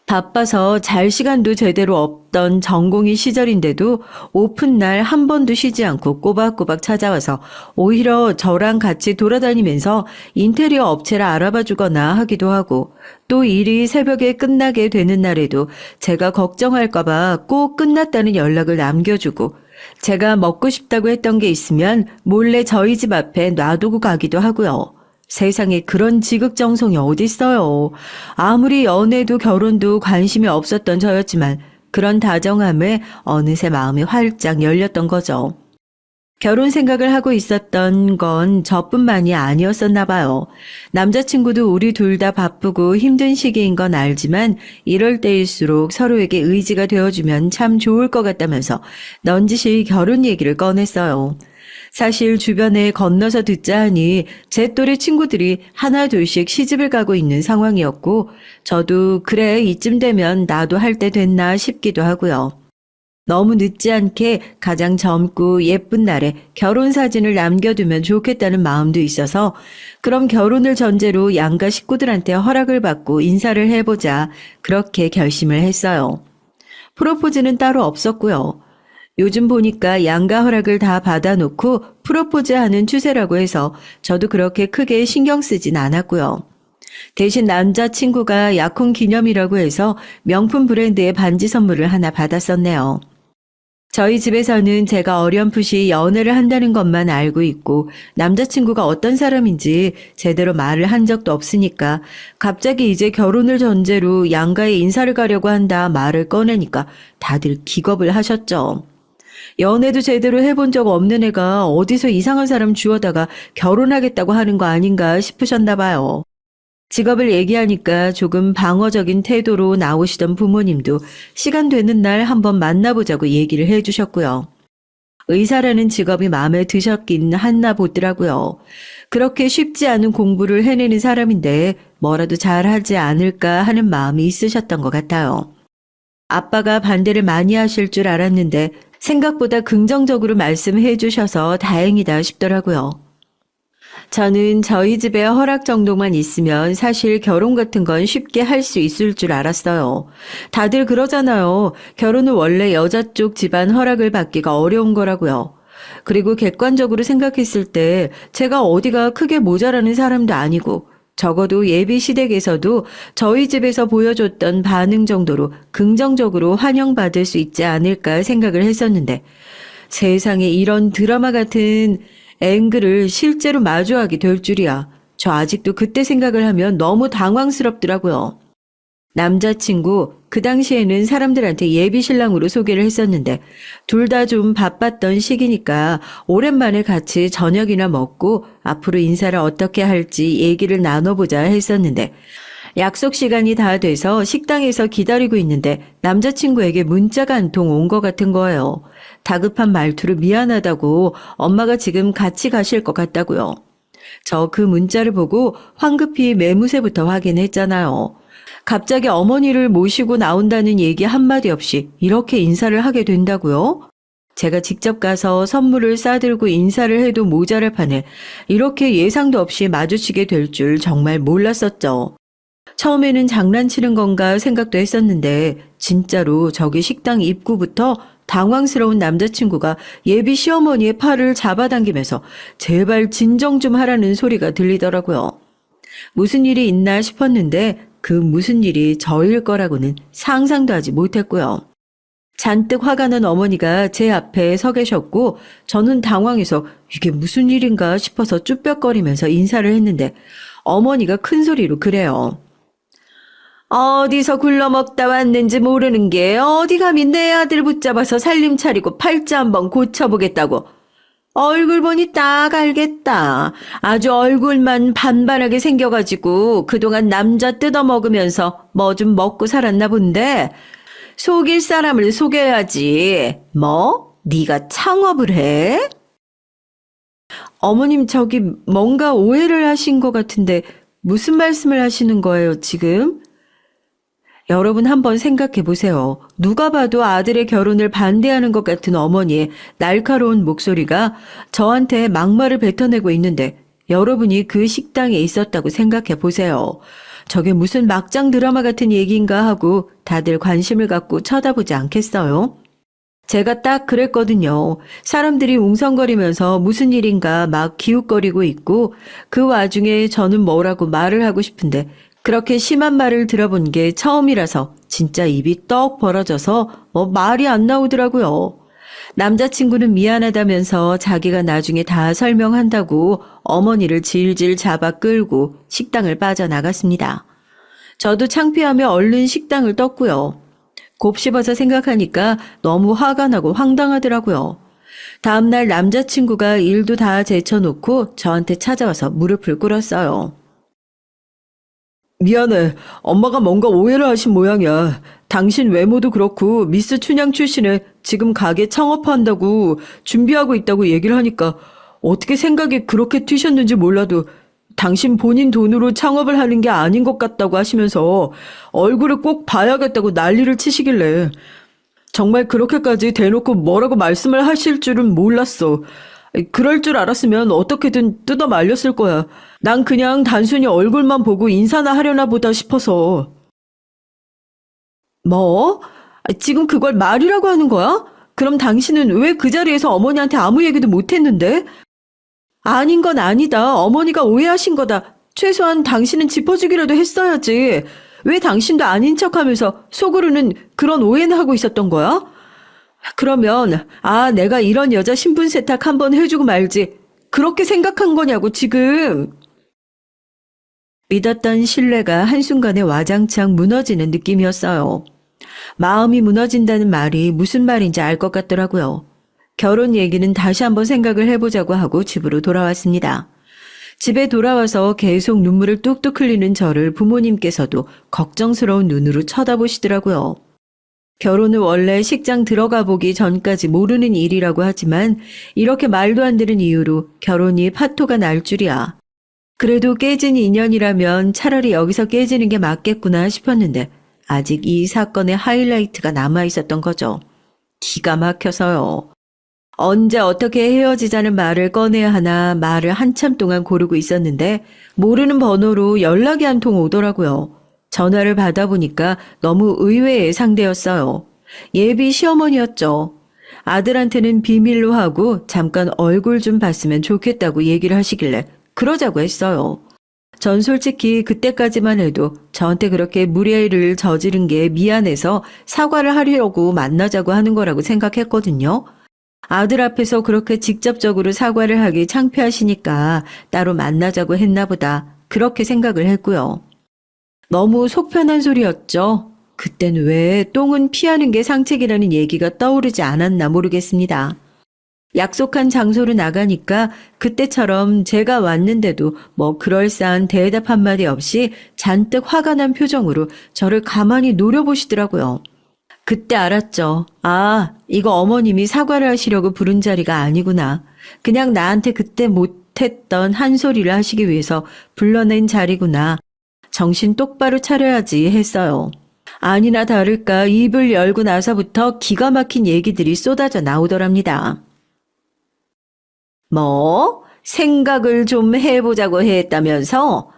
바빠서 잘 시간도 제대로 없던 전공의 시절인데도 오픈 날 한 번도 쉬지 않고 꼬박꼬박 찾아와서 오히려 저랑 같이 돌아다니면서 인테리어 업체를 알아봐 주거나 하기도 하고 또 일이 새벽에 끝나게 되는 날에도 제가 걱정할까봐 꼭 끝났다는 연락을 남겨주고 제가 먹고 싶다고 했던 게 있으면 몰래 저희 집 앞에 놔두고 가기도 하고요. 세상에 그런 지극정성이 어딨어요. 아무리 연애도 결혼도 관심이 없었던 저였지만 그런 다정함에 어느새 마음이 활짝 열렸던 거죠. 결혼 생각을 하고 있었던 건 저뿐만이 아니었었나 봐요. 남자친구도 우리 둘 다 바쁘고 힘든 시기인 건 알지만 이럴 때일수록 서로에게 의지가 되어주면 참 좋을 것 같다면서 넌지시 결혼 얘기를 꺼냈어요. 사실 주변에 건너서 듣자 하니 제 또래 친구들이 하나 둘씩 시집을 가고 있는 상황이었고 저도 그래 이쯤 되면 나도 할 때 됐나 싶기도 하고요. 너무 늦지 않게 가장 젊고 예쁜 날에 결혼 사진을 남겨두면 좋겠다는 마음도 있어서 그럼 결혼을 전제로 양가 식구들한테 허락을 받고 인사를 해보자 그렇게 결심을 했어요. 프로포즈는 따로 없었고요. 요즘 보니까 양가 허락을 다 받아놓고 프로포즈하는 추세라고 해서 저도 그렇게 크게 신경 쓰진 않았고요. 대신 남자친구가 약혼 기념이라고 해서 명품 브랜드의 반지 선물을 하나 받았었네요. 저희 집에서는 제가 어렴풋이 연애를 한다는 것만 알고 있고 남자친구가 어떤 사람인지 제대로 말을 한 적도 없으니까 갑자기 이제 결혼을 전제로 양가에 인사를 가려고 한다 말을 꺼내니까 다들 기겁을 하셨죠. 연애도 제대로 해본 적 없는 애가 어디서 이상한 사람 주워다가 결혼하겠다고 하는 거 아닌가 싶으셨나 봐요. 직업을 얘기하니까 조금 방어적인 태도로 나오시던 부모님도 시간 되는 날 한번 만나보자고 얘기를 해주셨고요. 의사라는 직업이 마음에 드셨긴 했나 보더라고요. 그렇게 쉽지 않은 공부를 해내는 사람인데 뭐라도 잘하지 않을까 하는 마음이 있으셨던 것 같아요. 아빠가 반대를 많이 하실 줄 알았는데 생각보다 긍정적으로 말씀해 주셔서 다행이다 싶더라고요. 저는 저희 집에 허락 정도만 있으면 사실 결혼 같은 건 쉽게 할 수 있을 줄 알았어요. 다들 그러잖아요. 결혼은 원래 여자 쪽 집안 허락을 받기가 어려운 거라고요. 그리고 객관적으로 생각했을 때 제가 어디가 크게 모자라는 사람도 아니고 적어도 예비 시댁에서도 저희 집에서 보여줬던 반응 정도로 긍정적으로 환영받을 수 있지 않을까 생각을 했었는데 세상에 이런 드라마 같은 앵글을 실제로 마주하게 될 줄이야. 저 아직도 그때 생각을 하면 너무 당황스럽더라고요. 남자친구, 그 당시에는 사람들한테 예비 신랑으로 소개를 했었는데 둘 다 좀 바빴던 시기니까 오랜만에 같이 저녁이나 먹고 앞으로 인사를 어떻게 할지 얘기를 나눠보자 했었는데 약속 시간이 다 돼서 식당에서 기다리고 있는데 남자친구에게 문자가 한 통 온 것 같은 거예요. 다급한 말투로 미안하다고 엄마가 지금 같이 가실 것 같다고요. 저 그 문자를 보고 황급히 매무새부터 확인했잖아요. 갑자기 어머니를 모시고 나온다는 얘기 한마디 없이 이렇게 인사를 하게 된다고요? 제가 직접 가서 선물을 싸들고 인사를 해도 모자랄 판에 이렇게 예상도 없이 마주치게 될 줄 정말 몰랐었죠. 처음에는 장난치는 건가 생각도 했었는데 진짜로 저기 식당 입구부터 당황스러운 남자친구가 예비 시어머니의 팔을 잡아당기면서 제발 진정 좀 하라는 소리가 들리더라고요. 무슨 일이 있나 싶었는데 그 무슨 일이 저일 거라고는 상상도 하지 못했고요. 잔뜩 화가 난 어머니가 제 앞에 서 계셨고 저는 당황해서 이게 무슨 일인가 싶어서 쭈뼛거리면서 인사를 했는데 어머니가 큰 소리로 그래요. 어디서 굴러먹다 왔는지 모르는 게 어디 감히 내 아들 붙잡아서 살림 차리고 팔자 한번 고쳐보겠다고. 얼굴 보니 딱 알겠다. 아주 얼굴만 반반하게 생겨가지고 그동안 남자 뜯어먹으면서 뭐 좀 먹고 살았나 본데 속일 사람을 속여야지. 뭐? 네가 창업을 해? 어머님 저기 뭔가 오해를 하신 것 같은데 무슨 말씀을 하시는 거예요 지금? 여러분 한번 생각해 보세요. 누가 봐도 아들의 결혼을 반대하는 것 같은 어머니의 날카로운 목소리가 저한테 막말을 뱉어내고 있는데 여러분이 그 식당에 있었다고 생각해 보세요. 저게 무슨 막장 드라마 같은 얘기인가 하고 다들 관심을 갖고 쳐다보지 않겠어요? 제가 딱 그랬거든요. 사람들이 웅성거리면서 무슨 일인가 막 기웃거리고 있고 그 와중에 저는 뭐라고 말을 하고 싶은데 그렇게 심한 말을 들어본 게 처음이라서 진짜 입이 떡 벌어져서 말이 안 나오더라고요. 남자친구는 미안하다면서 자기가 나중에 다 설명한다고 어머니를 질질 잡아 끌고 식당을 빠져나갔습니다. 저도 창피하며 얼른 식당을 떴고요. 곱씹어서 생각하니까 너무 화가 나고 황당하더라고요. 다음날 남자친구가 일도 다 제쳐놓고 저한테 찾아와서 무릎을 꿇었어요. 미안해. 엄마가 뭔가 오해를 하신 모양이야. 당신 외모도 그렇고 미스 춘향 출신에 지금 가게 창업한다고 준비하고 있다고 얘기를 하니까 어떻게 생각이 그렇게 튀셨는지 몰라도 당신 본인 돈으로 창업을 하는 게 아닌 것 같다고 하시면서 얼굴을 꼭 봐야겠다고 난리를 치시길래 정말 그렇게까지 대놓고 뭐라고 말씀을 하실 줄은 몰랐어. 그럴 줄 알았으면 어떻게든 뜯어 말렸을 거야. 난 그냥 단순히 얼굴만 보고 인사나 하려나 보다 싶어서. 뭐? 지금 그걸 말이라고 하는 거야? 그럼 당신은 왜 그 자리에서 어머니한테 아무 얘기도 못했는데? 아닌 건 아니다. 어머니가 오해하신 거다. 최소한 당신은 짚어주기라도 했어야지. 왜 당신도 아닌 척하면서 속으로는 그런 오해는 하고 있었던 거야? 그러면 내가 이런 여자 신분 세탁 한번 해주고 말지. 그렇게 생각한 거냐고 지금. 믿었던 신뢰가 한순간에 와장창 무너지는 느낌이었어요. 마음이 무너진다는 말이 무슨 말인지 알 것 같더라고요. 결혼 얘기는 다시 한번 생각을 해보자고 하고 집으로 돌아왔습니다. 집에 돌아와서 계속 눈물을 뚝뚝 흘리는 저를 부모님께서도 걱정스러운 눈으로 쳐다보시더라고요. 결혼은 원래 식장 들어가 보기 전까지 모르는 일이라고 하지만 이렇게 말도 안 되는 이유로 결혼이 파토가 날 줄이야. 그래도 깨진 인연이라면 차라리 여기서 깨지는 게 맞겠구나 싶었는데 아직 이 사건의 하이라이트가 남아 있었던 거죠. 기가 막혀서요. 언제 어떻게 헤어지자는 말을 꺼내야 하나 말을 한참 동안 고르고 있었는데 모르는 번호로 연락이 한 통 오더라고요. 전화를 받아보니까 너무 의외의 상대였어요. 예비 시어머니였죠. 아들한테는 비밀로 하고 잠깐 얼굴 좀 봤으면 좋겠다고 얘기를 하시길래 그러자고 했어요. 전 솔직히 그때까지만 해도 저한테 그렇게 무례를 저지른 게 미안해서 사과를 하려고 만나자고 하는 거라고 생각했거든요. 아들 앞에서 그렇게 직접적으로 사과를 하기 창피하시니까 따로 만나자고 했나 보다. 그렇게 생각을 했고요. 너무 속편한 소리였죠. 그땐 왜 똥은 피하는 게 상책이라는 얘기가 떠오르지 않았나 모르겠습니다. 약속한 장소로 나가니까 그때처럼 제가 왔는데도 뭐 그럴싸한 대답 한마디 없이 잔뜩 화가 난 표정으로 저를 가만히 노려보시더라고요. 그때 알았죠. 아, 이거 어머님이 사과를 하시려고 부른 자리가 아니구나. 그냥 나한테 그때 못했던 한 소리를 하시기 위해서 불러낸 자리구나. 정신 똑바로 차려야지 했어요. 아니나 다를까 입을 열고 나서부터 기가 막힌 얘기들이 쏟아져 나오더랍니다. 뭐? 생각을 좀 해보자고 했다면서?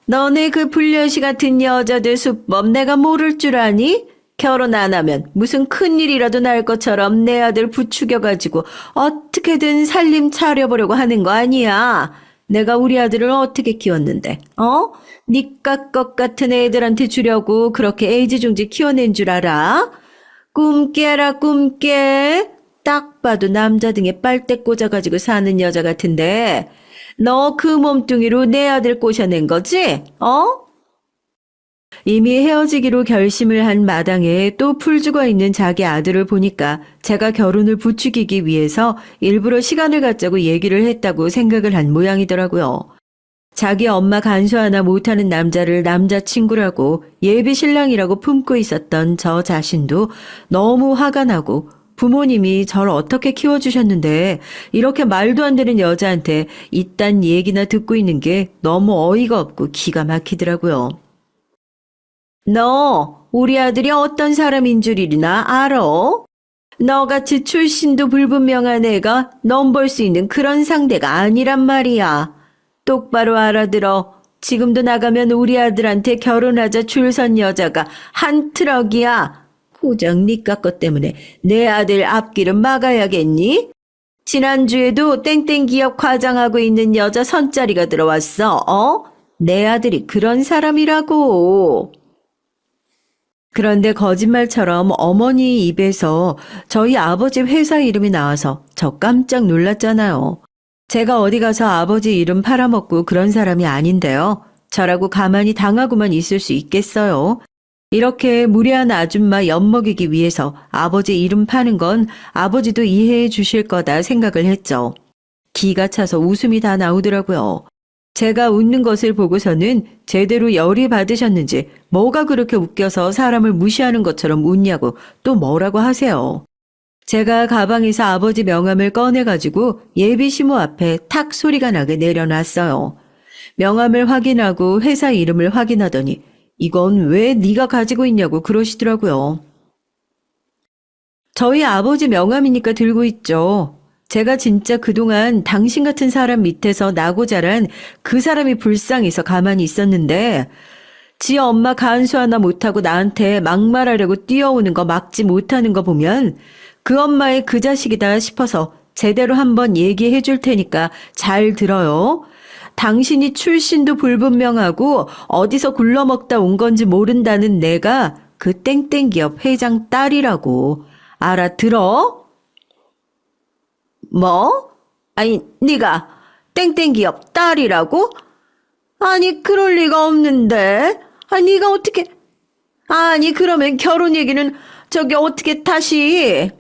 너네 그 불려시 같은 여자들 수법 내가 모를 줄 아니? 결혼 안 하면 무슨 큰일이라도 날 것처럼 내 아들 부추겨가지고 어떻게든 살림 차려보려고 하는 거 아니야. 내가 우리 아들을 어떻게 키웠는데, 어? 니까 것 같은 애들한테 주려고 그렇게 애지중지 키워낸 줄 알아? 꿈 깨라 꿈 깨. 딱 봐도 남자 등에 빨대 꽂아가지고 사는 여자 같은데 너 그 몸뚱이로 내 아들 꼬셔낸 거지? 어? 이미 헤어지기로 결심을 한 마당에 또 풀죽어 있는 자기 아들을 보니까 제가 결혼을 부추기기 위해서 일부러 시간을 갖자고 얘기를 했다고 생각을 한 모양이더라고요. 자기 엄마 간수 하나 못하는 남자를 남자친구라고 예비 신랑이라고 품고 있었던 저 자신도 너무 화가 나고 부모님이 저를 어떻게 키워주셨는데 이렇게 말도 안 되는 여자한테 이딴 얘기나 듣고 있는 게 너무 어이가 없고 기가 막히더라고요. 너 우리 아들이 어떤 사람인 줄이나 알아? 너같이 출신도 불분명한 애가 넘볼 수 있는 그런 상대가 아니란 말이야. 똑바로 알아들어. 지금도 나가면 우리 아들한테 결혼하자 줄 선 여자가 한 트럭이야. 고작 니까 것 때문에 내 아들 앞길은 막아야겠니? 지난주에도 땡땡 기업 과장하고 있는 여자 선자리가 들어왔어. 어? 내 아들이 그런 사람이라고. 그런데 거짓말처럼 어머니 입에서 저희 아버지 회사 이름이 나와서 저 깜짝 놀랐잖아요. 제가 어디 가서 아버지 이름 팔아먹고 그런 사람이 아닌데요. 저라고 가만히 당하고만 있을 수 있겠어요. 이렇게 무례한 아줌마 엿먹이기 위해서 아버지 이름 파는 건 아버지도 이해해 주실 거다 생각을 했죠. 기가 차서 웃음이 다 나오더라고요. 제가 웃는 것을 보고서는 제대로 열이 받으셨는지 뭐가 그렇게 웃겨서 사람을 무시하는 것처럼 웃냐고 또 뭐라고 하세요. 제가 가방에서 아버지 명함을 꺼내가지고 예비 시모 앞에 탁 소리가 나게 내려놨어요. 명함을 확인하고 회사 이름을 확인하더니 이건 왜 네가 가지고 있냐고 그러시더라고요. 저희 아버지 명함이니까 들고 있죠. 제가 진짜 그동안 당신 같은 사람 밑에서 나고 자란 그 사람이 불쌍해서 가만히 있었는데 지 엄마 간수 하나 못하고 나한테 막말하려고 뛰어오는 거 막지 못하는 거 보면 그 엄마의 그 자식이다 싶어서 제대로 한번 얘기해 줄 테니까 잘 들어요. 당신이 출신도 불분명하고 어디서 굴러먹다 온 건지 모른다는 내가 그 땡땡 기업 회장 딸이라고. 알아들어? 뭐? 아니, 네가 땡땡 기업 딸이라고? 아니, 그럴 리가 없는데. 아니, 네가 어떻게... 아니, 그러면 결혼 얘기는 저기 어떻게 다시...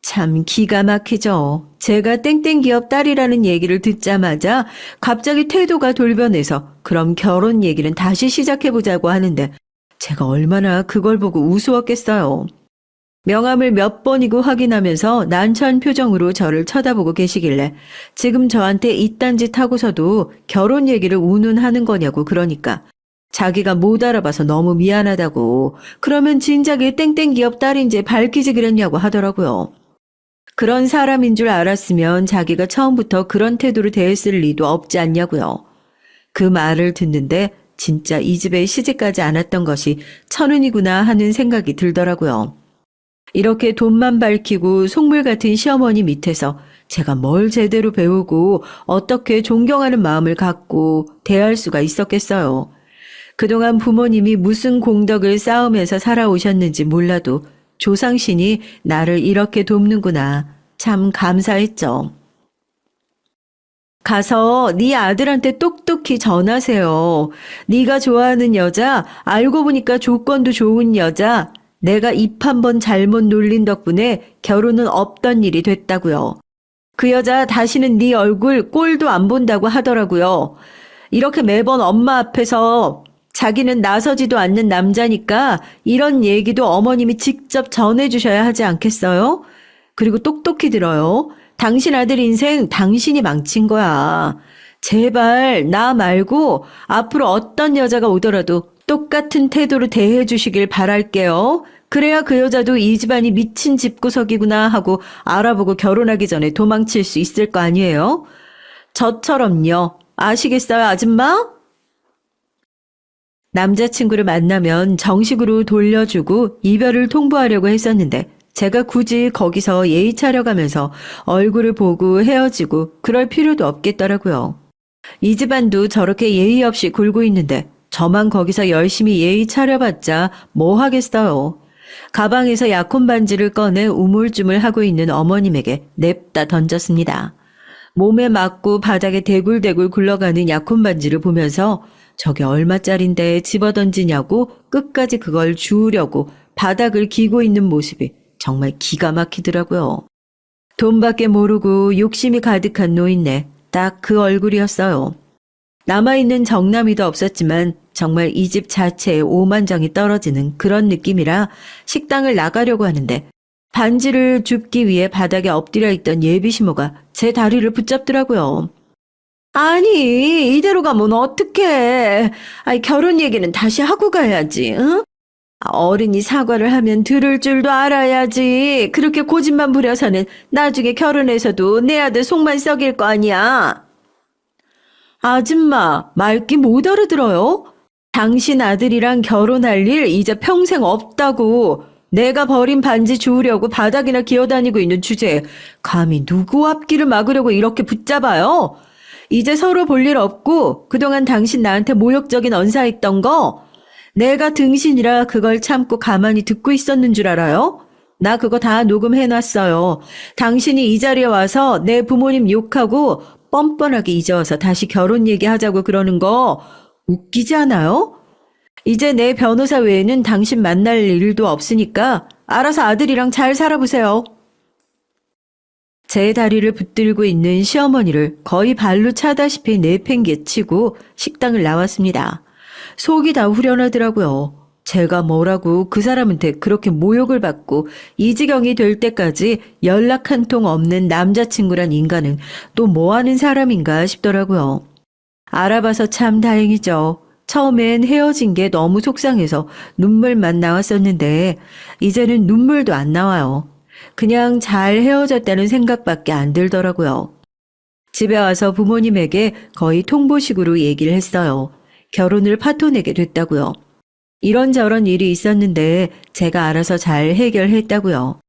참 기가 막히죠. 제가 땡땡 기업 딸이라는 얘기를 듣자마자 갑자기 태도가 돌변해서 그럼 결혼 얘기는 다시 시작해보자고 하는데 제가 얼마나 그걸 보고 우스웠겠어요. 명함을 몇 번이고 확인하면서 난처한 표정으로 저를 쳐다보고 계시길래 지금 저한테 이딴 짓 하고서도 결혼 얘기를 운운하는 거냐고 그러니까 자기가 못 알아봐서 너무 미안하다고 그러면 진작에 땡땡 기업 딸인지 밝히지 그랬냐고 하더라고요. 그런 사람인 줄 알았으면 자기가 처음부터 그런 태도로 대했을 리도 없지 않냐고요. 그 말을 듣는데 진짜 이 집에 시집가지 않았던 것이 천운이구나 하는 생각이 들더라고요. 이렇게 돈만 밝히고 속물 같은 시어머니 밑에서 제가 뭘 제대로 배우고 어떻게 존경하는 마음을 갖고 대할 수가 있었겠어요. 그동안 부모님이 무슨 공덕을 쌓으면서 살아오셨는지 몰라도 조상신이 나를 이렇게 돕는구나. 참 감사했죠. 가서 네 아들한테 똑똑히 전하세요. 네가 좋아하는 여자, 알고 보니까 조건도 좋은 여자, 내가 입 한 번 잘못 놀린 덕분에 결혼은 없던 일이 됐다고요. 그 여자 다시는 네 얼굴 꼴도 안 본다고 하더라고요. 이렇게 매번 엄마 앞에서 자기는 나서지도 않는 남자니까 이런 얘기도 어머님이 직접 전해주셔야 하지 않겠어요? 그리고 똑똑히 들어요. 당신 아들 인생 당신이 망친 거야. 제발 나 말고 앞으로 어떤 여자가 오더라도 똑같은 태도로 대해 주시길 바랄게요. 그래야 그 여자도 이 집안이 미친 집구석이구나 하고 알아보고 결혼하기 전에 도망칠 수 있을 거 아니에요? 저처럼요. 아시겠어요, 아줌마? 남자친구를 만나면 정식으로 돌려주고 이별을 통보하려고 했었는데 제가 굳이 거기서 예의 차려가면서 얼굴을 보고 헤어지고 그럴 필요도 없겠더라고요. 이 집안도 저렇게 예의 없이 굴고 있는데 저만 거기서 열심히 예의 차려봤자 뭐 하겠어요. 가방에서 약혼 반지를 꺼내 우물쭈물 하고 있는 어머님에게 냅다 던졌습니다. 몸에 맞고 바닥에 대굴대굴 굴러가는 약혼 반지를 보면서 저게 얼마짜린데 집어던지냐고 끝까지 그걸 주우려고 바닥을 기고 있는 모습이 정말 기가 막히더라고요. 돈밖에 모르고 욕심이 가득한 노인네, 딱 그 얼굴이었어요. 남아있는 정남이도 없었지만 정말 이 집 자체에 오만정이 떨어지는 그런 느낌이라 식당을 나가려고 하는데 반지를 줍기 위해 바닥에 엎드려 있던 예비시모가 제 다리를 붙잡더라고요. 아니, 이대로 가면 어떡해. 아니, 결혼 얘기는 다시 하고 가야지, 응? 어른이 사과를 하면 들을 줄도 알아야지. 그렇게 고집만 부려서는 나중에 결혼해서도 내 아들 속만 썩일 거 아니야. 아줌마, 말귀 못 알아들어요? 당신 아들이랑 결혼할 일 이제 평생 없다고. 내가 버린 반지 주우려고 바닥이나 기어다니고 있는 주제에 감히 누구 앞길을 막으려고 이렇게 붙잡아요? 이제 서로 볼 일 없고 그동안 당신 나한테 모욕적인 언사했던 거 내가 등신이라 그걸 참고 가만히 듣고 있었는 줄 알아요? 나 그거 다 녹음해놨어요. 당신이 이 자리에 와서 내 부모님 욕하고 뻔뻔하게 이제 와서 다시 결혼 얘기하자고 그러는 거 웃기지 않아요? 이제 내 변호사 외에는 당신 만날 일도 없으니까 알아서 아들이랑 잘 살아보세요. 제 다리를 붙들고 있는 시어머니를 거의 발로 차다시피 내팽개치고 식당을 나왔습니다. 속이 다 후련하더라고요. 제가 뭐라고 그 사람한테 그렇게 모욕을 받고 이 지경이 될 때까지 연락 한 통 없는 남자친구란 인간은 또 뭐하는 사람인가 싶더라고요. 알아봐서 참 다행이죠. 처음엔 헤어진 게 너무 속상해서 눈물만 나왔었는데 이제는 눈물도 안 나와요. 그냥 잘 헤어졌다는 생각밖에 안 들더라고요. 집에 와서 부모님에게 거의 통보식으로 얘기를 했어요. 결혼을 파토내게 됐다고요. 이런저런 일이 있었는데 제가 알아서 잘 해결했다고요.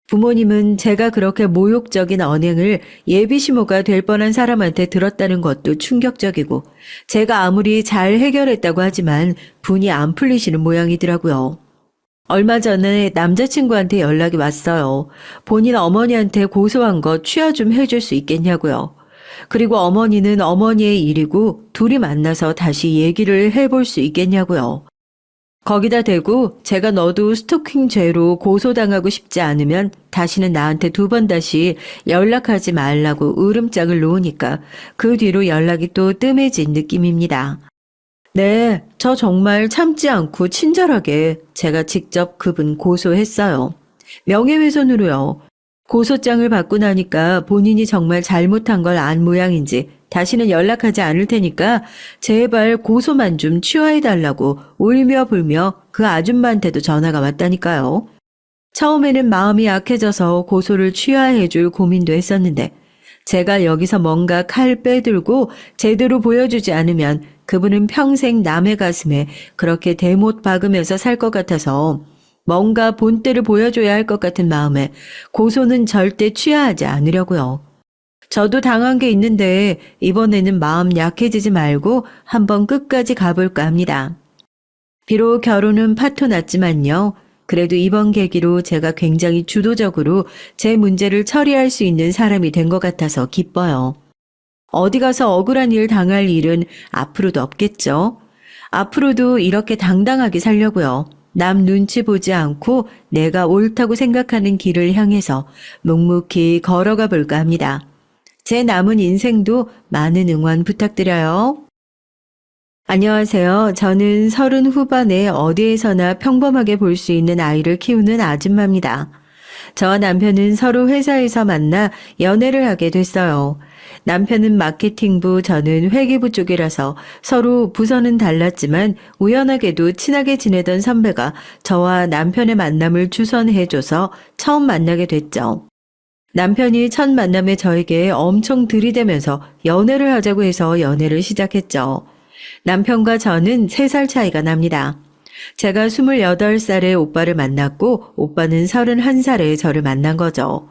부모님은 제가 그렇게 모욕적인 언행을 예비시모가 될 뻔한 사람한테 들었다는 것도 충격적이고 제가 아무리 잘 해결했다고 하지만 분이 안 풀리시는 모양이더라고요. 얼마 전에 남자친구한테 연락이 왔어요. 본인 어머니한테 고소한 거 취하 좀 해줄 수 있겠냐고요. 그리고 어머니는 어머니의 일이고 둘이 만나서 다시 얘기를 해볼 수 있겠냐고요. 거기다 대고 제가 너도 스토킹 죄로 고소당하고 싶지 않으면 다시는 나한테 두 번 다시 연락하지 말라고 으름장을 놓으니까 그 뒤로 연락이 또 뜸해진 느낌입니다. 네, 저 정말 참지 않고 친절하게 제가 직접 그분 고소했어요. 명예훼손으로요. 고소장을 받고 나니까 본인이 정말 잘못한 걸 안 모양인지 다시는 연락하지 않을 테니까 제발 고소만 좀 취하해달라고 울며 불며 그 아줌마한테도 전화가 왔다니까요. 처음에는 마음이 약해져서 고소를 취하해줄 고민도 했었는데 제가 여기서 뭔가 칼 빼들고 제대로 보여주지 않으면 그분은 평생 남의 가슴에 그렇게 대못 박으면서 살 것 같아서 뭔가 본때를 보여줘야 할 것 같은 마음에 고소는 절대 취하하지 않으려고요. 저도 당한 게 있는데 이번에는 마음 약해지지 말고 한번 끝까지 가볼까 합니다. 비록 결혼은 파토 났지만요. 그래도 이번 계기로 제가 굉장히 주도적으로 제 문제를 처리할 수 있는 사람이 된 것 같아서 기뻐요. 어디 가서 억울한 일 당할 일은 앞으로도 없겠죠. 앞으로도 이렇게 당당하게 살려고요. 남 눈치 보지 않고 내가 옳다고 생각하는 길을 향해서 묵묵히 걸어가 볼까 합니다. 제 남은 인생도 많은 응원 부탁드려요. 안녕하세요. 저는 30 후반에 어디에서나 평범하게 볼 수 있는 아이를 키우는 아줌마입니다. 저와 남편은 서로 회사에서 만나 연애를 하게 됐어요. 남편은 마케팅부, 저는 회계부 쪽이라서 서로 부서는 달랐지만 우연하게도 친하게 지내던 선배가 저와 남편의 만남을 주선해줘서 처음 만나게 됐죠. 남편이 첫 만남에 저에게 엄청 들이대면서 연애를 하자고 해서 연애를 시작했죠. 남편과 저는 3살 차이가 납니다. 제가 28살에 오빠를 만났고 오빠는 31살에 저를 만난 거죠.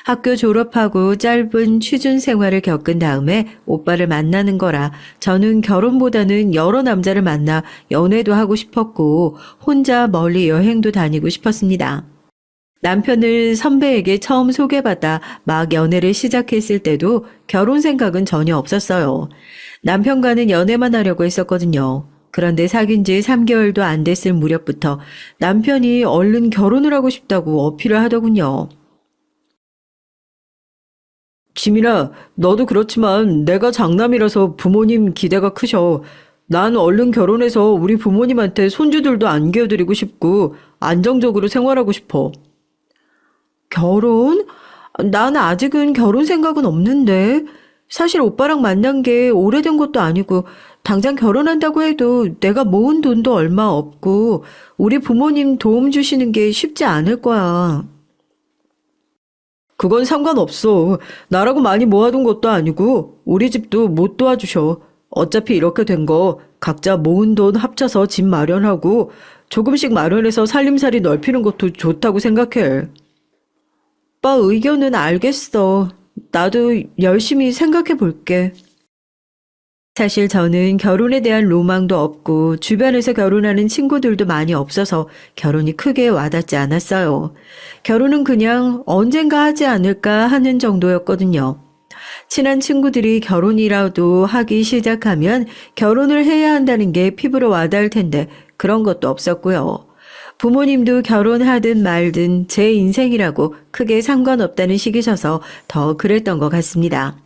학교 졸업하고 짧은 취준 생활을 겪은 다음에 오빠를 만나는 거라 저는 결혼보다는 여러 남자를 만나 연애도 하고 싶었고 혼자 멀리 여행도 다니고 싶었습니다. 남편을 선배에게 처음 소개받아 막 연애를 시작했을 때도 결혼 생각은 전혀 없었어요. 남편과는 연애만 하려고 했었거든요. 그런데 사귄 지 3개월도 안 됐을 무렵부터 남편이 얼른 결혼을 하고 싶다고 어필을 하더군요. 지민아, 너도 그렇지만 내가 장남이라서 부모님 기대가 크셔. 난 얼른 결혼해서 우리 부모님한테 손주들도 안겨드리고 싶고 안정적으로 생활하고 싶어. 결혼? 난 아직은 결혼 생각은 없는데. 사실 오빠랑 만난 게 오래된 것도 아니고 당장 결혼한다고 해도 내가 모은 돈도 얼마 없고 우리 부모님 도움 주시는 게 쉽지 않을 거야. 그건 상관없어. 나라고 많이 모아둔 것도 아니고 우리 집도 못 도와주셔. 어차피 이렇게 된 거 각자 모은 돈 합쳐서 집 마련하고 조금씩 마련해서 살림살이 넓히는 것도 좋다고 생각해. 오빠 의견은 알겠어. 나도 열심히 생각해 볼게. 사실 저는 결혼에 대한 로망도 없고 주변에서 결혼하는 친구들도 많이 없어서 결혼이 크게 와닿지 않았어요. 결혼은 그냥 언젠가 하지 않을까 하는 정도였거든요. 친한 친구들이 결혼이라도 하기 시작하면 결혼을 해야 한다는 게 피부로 와닿을 텐데 그런 것도 없었고요. 부모님도 결혼하든 말든 제 인생이라고 크게 상관없다는 식이셔서 더 그랬던 것 같습니다.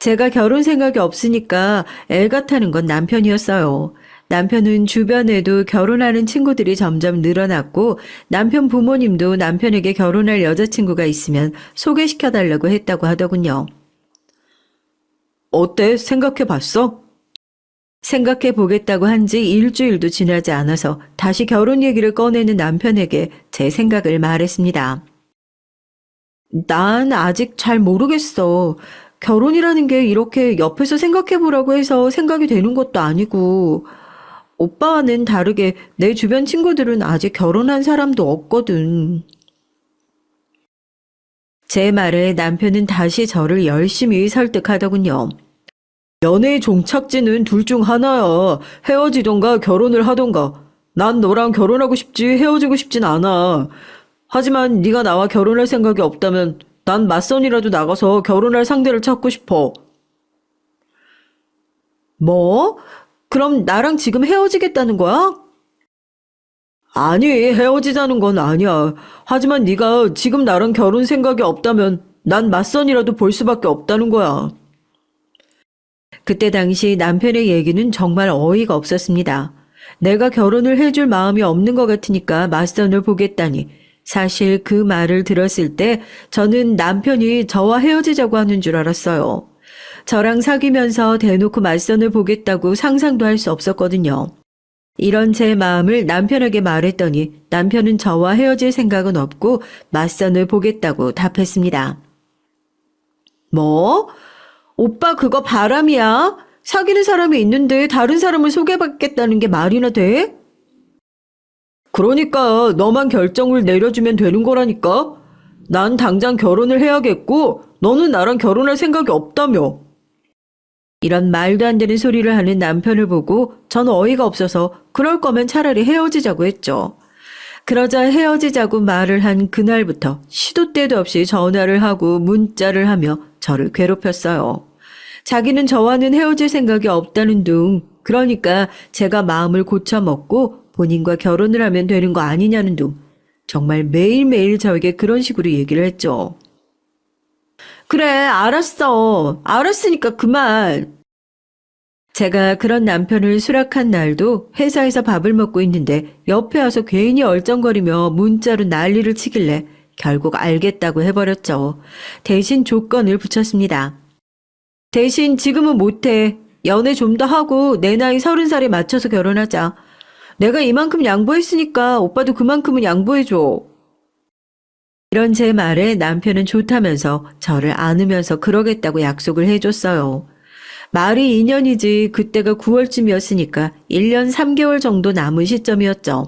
제가 결혼 생각이 없으니까 애가 타는 건 남편이었어요. 남편은 주변에도 결혼하는 친구들이 점점 늘어났고 남편 부모님도 남편에게 결혼할 여자친구가 있으면 소개시켜달라고 했다고 하더군요. 어때? 생각해 봤어? 생각해 보겠다고 한 지 일주일도 지나지 않아서 다시 결혼 얘기를 꺼내는 남편에게 제 생각을 말했습니다. 난 아직 잘 모르겠어. 결혼이라는 게 이렇게 옆에서 생각해 보라고 해서 생각이 되는 것도 아니고, 오빠와는 다르게 내 주변 친구들은 아직 결혼한 사람도 없거든. 제 말에 남편은 다시 저를 열심히 설득하더군요. 연애의 종착지는 둘 중 하나야. 헤어지던가 결혼을 하던가. 난 너랑 결혼하고 싶지 헤어지고 싶진 않아. 하지만 네가 나와 결혼할 생각이 없다면 난 맞선이라도 나가서 결혼할 상대를 찾고 싶어. 뭐? 그럼 나랑 지금 헤어지겠다는 거야? 아니, 헤어지자는 건 아니야. 하지만 네가 지금 나랑 결혼 생각이 없다면 난 맞선이라도 볼 수밖에 없다는 거야. 그때 당시 남편의 얘기는 정말 어이가 없었습니다. 내가 결혼을 해줄 마음이 없는 것 같으니까 맞선을 보겠다니. 사실 그 말을 들었을 때 저는 남편이 저와 헤어지자고 하는 줄 알았어요. 저랑 사귀면서 대놓고 맞선을 보겠다고 상상도 할 수 없었거든요. 이런 제 마음을 남편에게 말했더니 남편은 저와 헤어질 생각은 없고 맞선을 보겠다고 답했습니다. 뭐? 오빠 그거 바람이야? 사귀는 사람이 있는데 다른 사람을 소개받겠다는 게 말이나 돼? 그러니까 너만 결정을 내려주면 되는 거라니까. 난 당장 결혼을 해야겠고 너는 나랑 결혼할 생각이 없다며. 이런 말도 안 되는 소리를 하는 남편을 보고 전 어이가 없어서 그럴 거면 차라리 헤어지자고 했죠. 그러자 헤어지자고 말을 한 그날부터 시도 때도 없이 전화를 하고 문자를 하며 저를 괴롭혔어요. 자기는 저와는 헤어질 생각이 없다는 둥, 그러니까 제가 마음을 고쳐먹고 본인과 결혼을 하면 되는 거 아니냐는 둥, 정말 매일매일 저에게 그런 식으로 얘기를 했죠. 그래, 알았어. 알았으니까 그만. 제가 그런 남편을 수락한 날도 회사에서 밥을 먹고 있는데 옆에 와서 괜히 얼쩡거리며 문자로 난리를 치길래 결국 알겠다고 해버렸죠. 대신 조건을 붙였습니다. 대신 지금은 못해. 연애 좀 더 하고 내 나이 30살에 맞춰서 결혼하자. 내가 이만큼 양보했으니까 오빠도 그만큼은 양보해줘. 이런 제 말에 남편은 좋다면서 저를 안으면서 그러겠다고 약속을 해줬어요. 말이 2년이지 그때가 9월쯤이었으니까 1년 3개월 정도 남은 시점이었죠.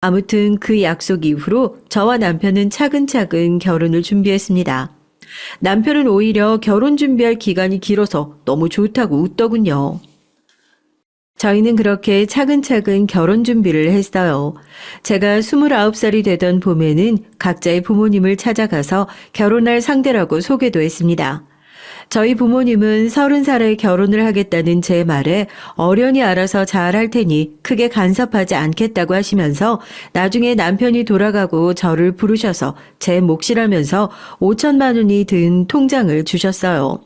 아무튼 그 약속 이후로 저와 남편은 차근차근 결혼을 준비했습니다. 남편은 오히려 결혼 준비할 기간이 길어서 너무 좋다고 웃더군요. 저희는 그렇게 차근차근 결혼 준비를 했어요. 제가 29살이 되던 봄에는 각자의 부모님을 찾아가서 결혼할 상대라고 소개도 했습니다. 저희 부모님은 30살에 결혼을 하겠다는 제 말에 어련히 알아서 잘할 테니 크게 간섭하지 않겠다고 하시면서 나중에 남편이 돌아가고 저를 부르셔서 제 몫이라면서 5천만 원이 든 통장을 주셨어요.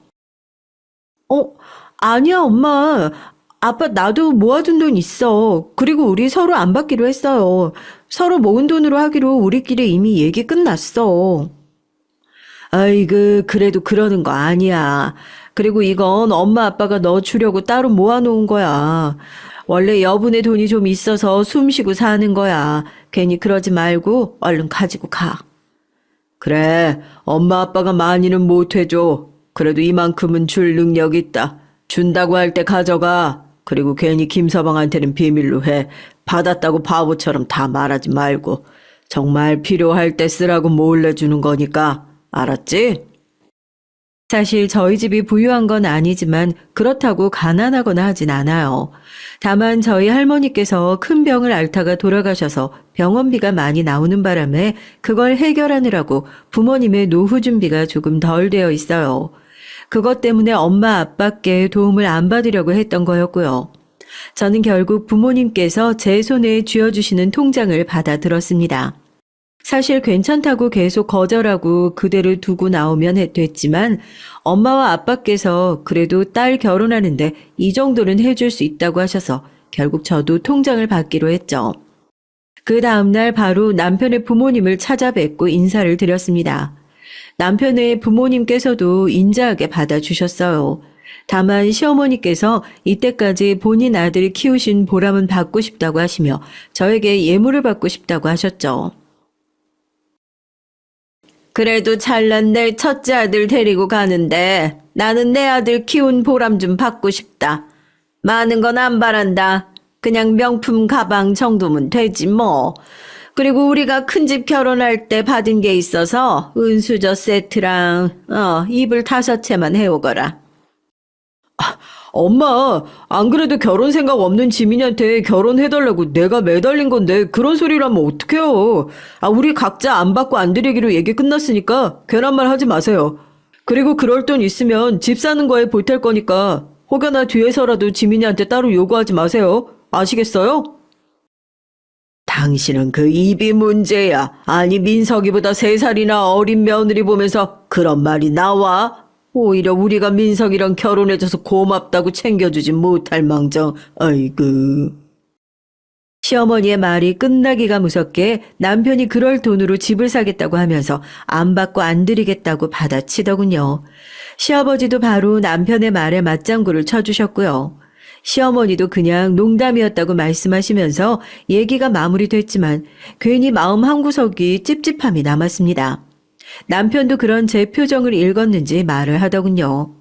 아니야, 엄마. 아빠 나도 모아둔 돈 있어. 그리고 우리 서로 안 받기로 했어요. 서로 모은 돈으로 하기로 우리끼리 이미 얘기 끝났어. 아이고, 그래도 그러는 거 아니야. 그리고 이건 엄마 아빠가 너 주려고 따로 모아놓은 거야. 원래 여분의 돈이 좀 있어서 숨 쉬고 사는 거야. 괜히 그러지 말고 얼른 가지고 가. 그래, 엄마 아빠가 많이는 못 해줘. 그래도 이만큼은 줄 능력 있다. 준다고 할 때 가져가. 그리고 괜히 김서방한테는 비밀로 해. 받았다고 바보처럼 다 말하지 말고. 정말 필요할 때 쓰라고 몰래 주는 거니까. 알았지? 사실 저희 집이 부유한 건 아니지만 그렇다고 가난하거나 하진 않아요. 다만 저희 할머니께서 큰 병을 앓다가 돌아가셔서 병원비가 많이 나오는 바람에 그걸 해결하느라고 부모님의 노후 준비가 조금 덜 되어 있어요. 그것 때문에 엄마 아빠께 도움을 안 받으려고 했던 거였고요. 저는 결국 부모님께서 제 손에 쥐어주시는 통장을 받아 들었습니다. 사실 괜찮다고 계속 거절하고 그대로 두고 나오면 됐지만 엄마와 아빠께서 그래도 딸 결혼하는데 이 정도는 해줄 수 있다고 하셔서 결국 저도 통장을 받기로 했죠. 그 다음날 바로 남편의 부모님을 찾아뵙고 인사를 드렸습니다. 남편의 부모님께서도 인자하게 받아주셨어요. 다만 시어머니께서 이때까지 본인 아들이 키우신 보람은 받고 싶다고 하시며 저에게 예물을 받고 싶다고 하셨죠. 그래도 찰난 내 첫째 아들 데리고 가는데 나는 내 아들 키운 보람 좀 받고 싶다. 많은 건 안 바란다. 그냥 명품 가방 정도면 되지 뭐. 그리고 우리가 큰집 결혼할 때 받은 게 있어서 은수저 세트랑 이불 5채만 해오거라. 엄마, 안 그래도 결혼 생각 없는 지민이한테 결혼해달라고 내가 매달린 건데 그런 소리를 하면 어떡해요. 우리 각자 안 받고 안 드리기로 얘기 끝났으니까 괜한 말 하지 마세요. 그리고 그럴 돈 있으면 집 사는 거에 보탤 거니까 혹여나 뒤에서라도 지민이한테 따로 요구하지 마세요. 아시겠어요? 당신은 그 입이 문제야. 아니 민석이보다 3살이나 어린 며느리 보면서 그런 말이 나와? 오히려 우리가 민석이랑 결혼해줘서 고맙다고 챙겨주지 못할 망정. 아이고. 시어머니의 말이 끝나기가 무섭게 남편이 그럴 돈으로 집을 사겠다고 하면서 안 받고 안 드리겠다고 받아치더군요. 시아버지도 바로 남편의 말에 맞장구를 쳐주셨고요. 시어머니도 그냥 농담이었다고 말씀하시면서 얘기가 마무리됐지만 괜히 마음 한구석이 찝찝함이 남았습니다. 남편도 그런 제 표정을 읽었는지 말을 하더군요.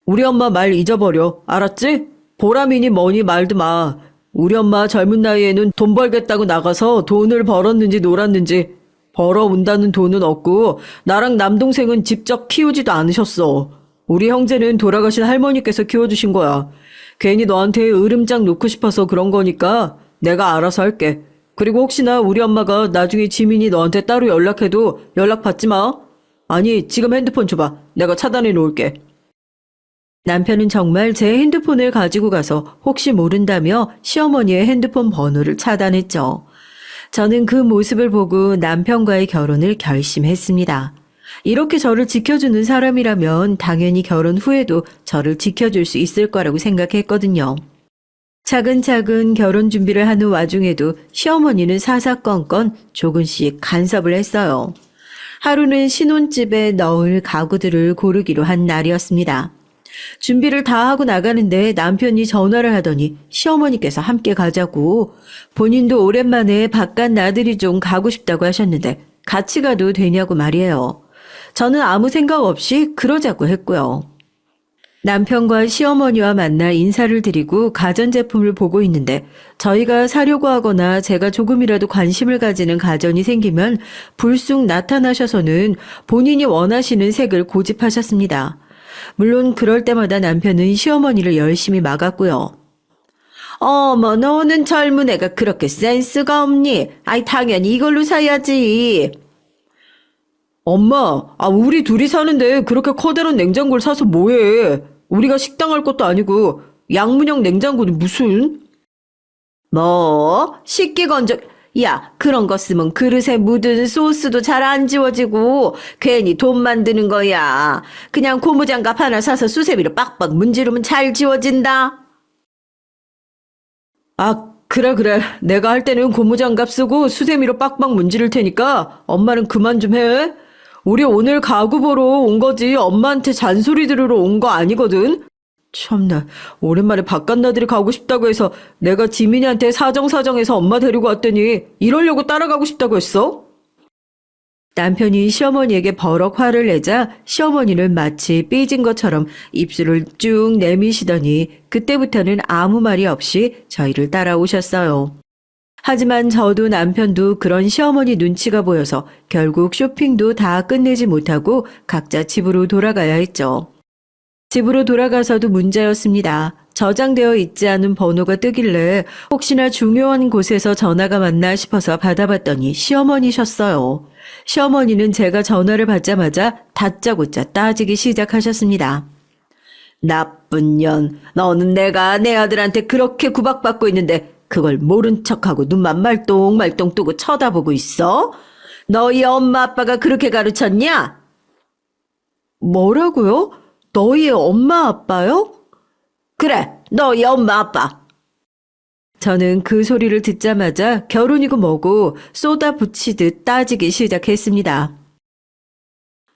우리 엄마 말 잊어버려. 알았지? 보람이니 뭐니 말도 마. 우리 엄마 젊은 나이에는 돈 벌겠다고 나가서 돈을 벌었는지 놀았는지 벌어온다는 돈은 없고 나랑 남동생은 직접 키우지도 않으셨어. 우리 형제는 돌아가신 할머니께서 키워주신 거야. 괜히 너한테 으름장 놓고 싶어서 그런 거니까 내가 알아서 할게. 그리고 혹시나 우리 엄마가 나중에 지민이 너한테 따로 연락해도 연락 받지 마. 아니, 지금 핸드폰 줘봐. 내가 차단해 놓을게. 남편은 정말 제 핸드폰을 가지고 가서 혹시 모른다며 시어머니의 핸드폰 번호를 차단했죠. 저는 그 모습을 보고 남편과의 결혼을 결심했습니다. 이렇게 저를 지켜주는 사람이라면 당연히 결혼 후에도 저를 지켜줄 수 있을 거라고 생각했거든요. 차근차근 결혼 준비를 하는 와중에도 시어머니는 사사건건 조금씩 간섭을 했어요. 하루는 신혼집에 넣을 가구들을 고르기로 한 날이었습니다. 준비를 다 하고 나가는데 남편이 전화를 하더니 시어머니께서 함께 가자고, 본인도 오랜만에 바깥 나들이 좀 가고 싶다고 하셨는데 같이 가도 되냐고 말이에요. 저는 아무 생각 없이 그러자고 했고요. 남편과 시어머니와 만나 인사를 드리고 가전제품을 보고 있는데 저희가 사려고 하거나 제가 조금이라도 관심을 가지는 가전이 생기면 불쑥 나타나셔서는 본인이 원하시는 색을 고집하셨습니다. 물론 그럴 때마다 남편은 시어머니를 열심히 막았고요. 어머, 너는 젊은 애가 그렇게 센스가 없니? 아이, 당연히 이걸로 사야지. 엄마, 우리 둘이 사는데 그렇게 커다란 냉장고를 사서 뭐해? 우리가 식당 할 것도 아니고 양문형 냉장고는 무슨? 뭐? 식기 건조... 야, 그런 거 쓰면 그릇에 묻은 소스도 잘 안 지워지고 괜히 돈 만드는 거야. 그냥 고무장갑 하나 사서 수세미로 빡빡 문지르면 잘 지워진다. 그래. 내가 할 때는 고무장갑 쓰고 수세미로 빡빡 문지를 테니까 엄마는 그만 좀 해. 우리 오늘 가구 보러 온 거지 엄마한테 잔소리 들으러 온 거 아니거든. 참나, 오랜만에 바깥 나들이 가고 싶다고 해서 내가 지민이한테 사정사정해서 엄마 데리고 왔더니 이러려고 따라가고 싶다고 했어? 남편이 시어머니에게 버럭 화를 내자 시어머니는 마치 삐진 것처럼 입술을 쭉 내미시더니 그때부터는 아무 말이 없이 저희를 따라오셨어요. 하지만 저도 남편도 그런 시어머니 눈치가 보여서 결국 쇼핑도 다 끝내지 못하고 각자 집으로 돌아가야 했죠. 집으로 돌아가서도 문제였습니다. 저장되어 있지 않은 번호가 뜨길래 혹시나 중요한 곳에서 전화가 왔나 싶어서 받아봤더니 시어머니셨어요. 시어머니는 제가 전화를 받자마자 다짜고짜 따지기 시작하셨습니다. 나쁜 년, 너는 내가 내 아들한테 그렇게 구박받고 있는데 그걸 모른 척하고 눈만 말똥말똥 뜨고 쳐다보고 있어? 너희 엄마 아빠가 그렇게 가르쳤냐? 뭐라고요? 너희의 엄마 아빠요? 그래, 너희 엄마 아빠. 저는 그 소리를 듣자마자 결혼이고 뭐고 쏟아붙이듯 따지기 시작했습니다.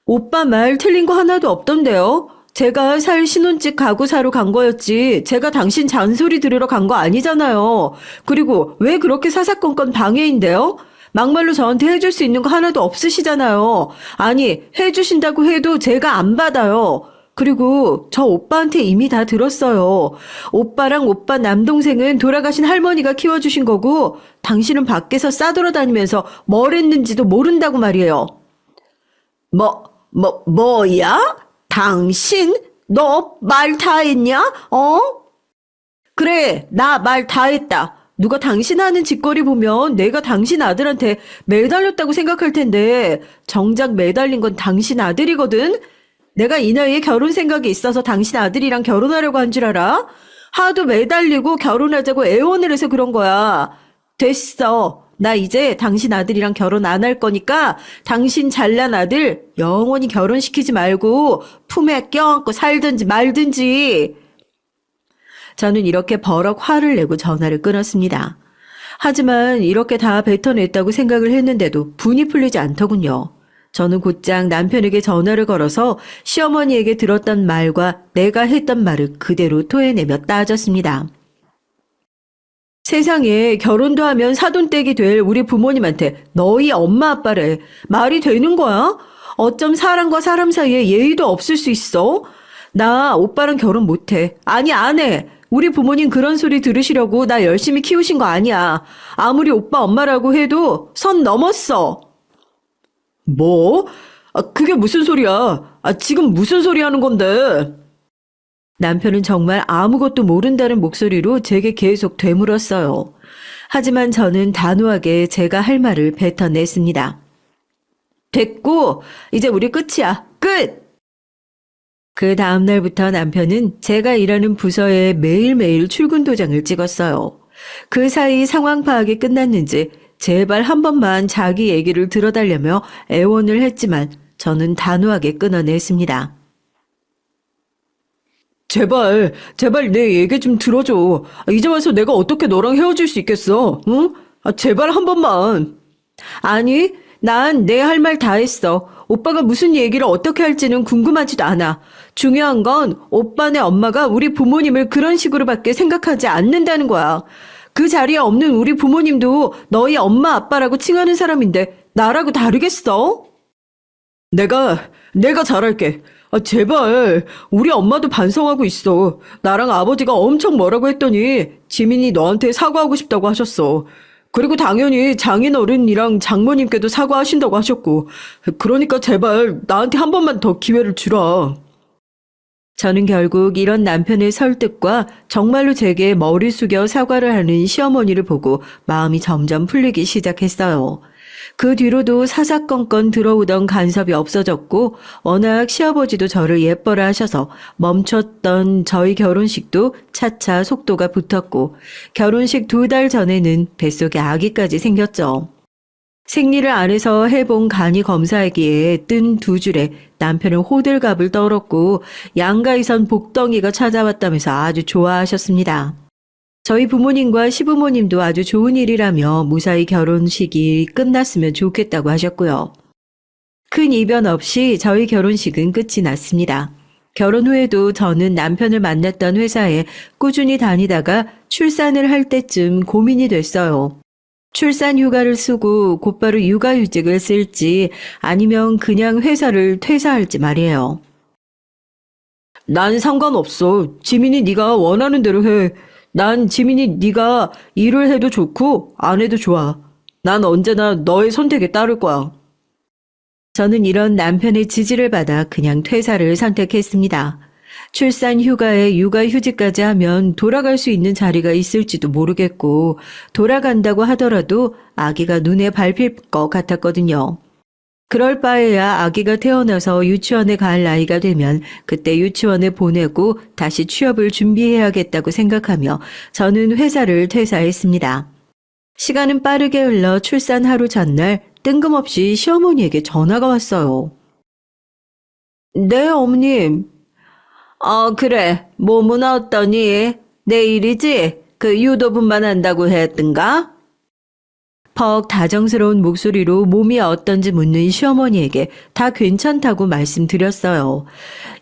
오빠 말 틀린 거 하나도 없던데요? 제가 살 신혼집 가구 사러 간 거였지 제가 당신 잔소리 들으러 간 거 아니잖아요. 그리고 왜 그렇게 사사건건 방해인데요? 막말로 저한테 해줄 수 있는 거 하나도 없으시잖아요. 아니, 해주신다고 해도 제가 안 받아요. 그리고 저 오빠한테 이미 다 들었어요. 오빠랑 오빠 남동생은 돌아가신 할머니가 키워주신 거고 당신은 밖에서 싸돌아다니면서 뭘 했는지도 모른다고 말이에요. 뭐야? 당신? 너 말 다 했냐? 그래, 나 말 다 했다. 누가 당신 하는 짓거리 보면 내가 당신 아들한테 매달렸다고 생각할 텐데 정작 매달린 건 당신 아들이거든? 내가 이 나이에 결혼 생각이 있어서 당신 아들이랑 결혼하려고 한 줄 알아? 하도 매달리고 결혼하자고 애원을 해서 그런 거야. 됐어. 나 이제 당신 아들이랑 결혼 안 할 거니까 당신 잘난 아들 영원히 결혼시키지 말고 품에 껴안고 살든지 말든지. 저는 이렇게 버럭 화를 내고 전화를 끊었습니다. 하지만 이렇게 다 뱉어냈다고 생각을 했는데도 분이 풀리지 않더군요. 저는 곧장 남편에게 전화를 걸어서 시어머니에게 들었던 말과 내가 했던 말을 그대로 토해내며 따졌습니다. 세상에 결혼도 하면 사돈댁이 될 우리 부모님한테 너희 엄마 아빠래. 말이 되는 거야? 어쩜 사람과 사람 사이에 예의도 없을 수 있어? 나 오빠랑 결혼 못해. 아니, 안 해. 우리 부모님 그런 소리 들으시려고 나 열심히 키우신 거 아니야. 아무리 오빠 엄마라고 해도 선 넘었어. 뭐? 그게 무슨 소리야? 지금 무슨 소리 하는 건데? 남편은 정말 아무것도 모른다는 목소리로 제게 계속 되물었어요. 하지만 저는 단호하게 제가 할 말을 뱉어냈습니다. 됐고, 이제 우리 끝이야. 끝! 그 다음 날부터 남편은 제가 일하는 부서에 매일매일 출근 도장을 찍었어요. 그 사이 상황 파악이 끝났는지 제발 한 번만 자기 얘기를 들어달라며 애원을 했지만 저는 단호하게 끊어냈습니다. 제발 내 얘기 좀 들어줘. 이제 와서 내가 어떻게 너랑 헤어질 수 있겠어? 응? 제발 한 번만. 아니, 난 내 할 말 다 했어. 오빠가 무슨 얘기를 어떻게 할지는 궁금하지도 않아. 중요한 건 오빠네 엄마가 우리 부모님을 그런 식으로밖에 생각하지 않는다는 거야. 그 자리에 없는 우리 부모님도 너희 엄마 아빠라고 칭하는 사람인데 나라고 다르겠어? 내가 잘할게. 제발. 우리 엄마도 반성하고 있어. 나랑 아버지가 엄청 뭐라고 했더니 지민이 너한테 사과하고 싶다고 하셨어. 그리고 당연히 장인어른이랑 장모님께도 사과하신다고 하셨고. 그러니까 제발 나한테 한 번만 더 기회를 주라. 저는 결국 이런 남편의 설득과 정말로 제게 머리 숙여 사과를 하는 시어머니를 보고 마음이 점점 풀리기 시작했어요. 그 뒤로도 사사건건 들어오던 간섭이 없어졌고 워낙 시아버지도 저를 예뻐라 하셔서 멈췄던 저희 결혼식도 차차 속도가 붙었고 결혼식 2달 전에는 뱃속에 아기까지 생겼죠. 생리를 안 해서 해본 간이 검사하기에 뜬 2줄에 남편은 호들갑을 떨었고 양가이선 복덩이가 찾아왔다면서 아주 좋아하셨습니다. 저희 부모님과 시부모님도 아주 좋은 일이라며 무사히 결혼식이 끝났으면 좋겠다고 하셨고요. 큰 이변 없이 저희 결혼식은 끝이 났습니다. 결혼 후에도 저는 남편을 만났던 회사에 꾸준히 다니다가 출산을 할 때쯤 고민이 됐어요. 출산 휴가를 쓰고 곧바로 육아휴직을 쓸지 아니면 그냥 회사를 퇴사할지 말이에요. 난 상관없어. 지민이 네가 원하는 대로 해. 난 지민이 네가 일을 해도 좋고 안 해도 좋아. 난 언제나 너의 선택에 따를 거야. 저는 이런 남편의 지지를 받아 그냥 퇴사를 선택했습니다. 출산 휴가에 육아휴직까지 하면 돌아갈 수 있는 자리가 있을지도 모르겠고 돌아간다고 하더라도 아기가 눈에 밟힐 것 같았거든요. 그럴 바에야 아기가 태어나서 유치원에 갈 나이가 되면 그때 유치원에 보내고 다시 취업을 준비해야겠다고 생각하며 저는 회사를 퇴사했습니다. 시간은 빠르게 흘러 출산 하루 전날 뜬금없이 시어머니에게 전화가 왔어요. 네, 어머님. 그래. 몸은 어떠니? 내일이지? 그 유도분만 한다고 했던가? 퍽 다정스러운 목소리로 몸이 어떤지 묻는 시어머니에게 다 괜찮다고 말씀드렸어요.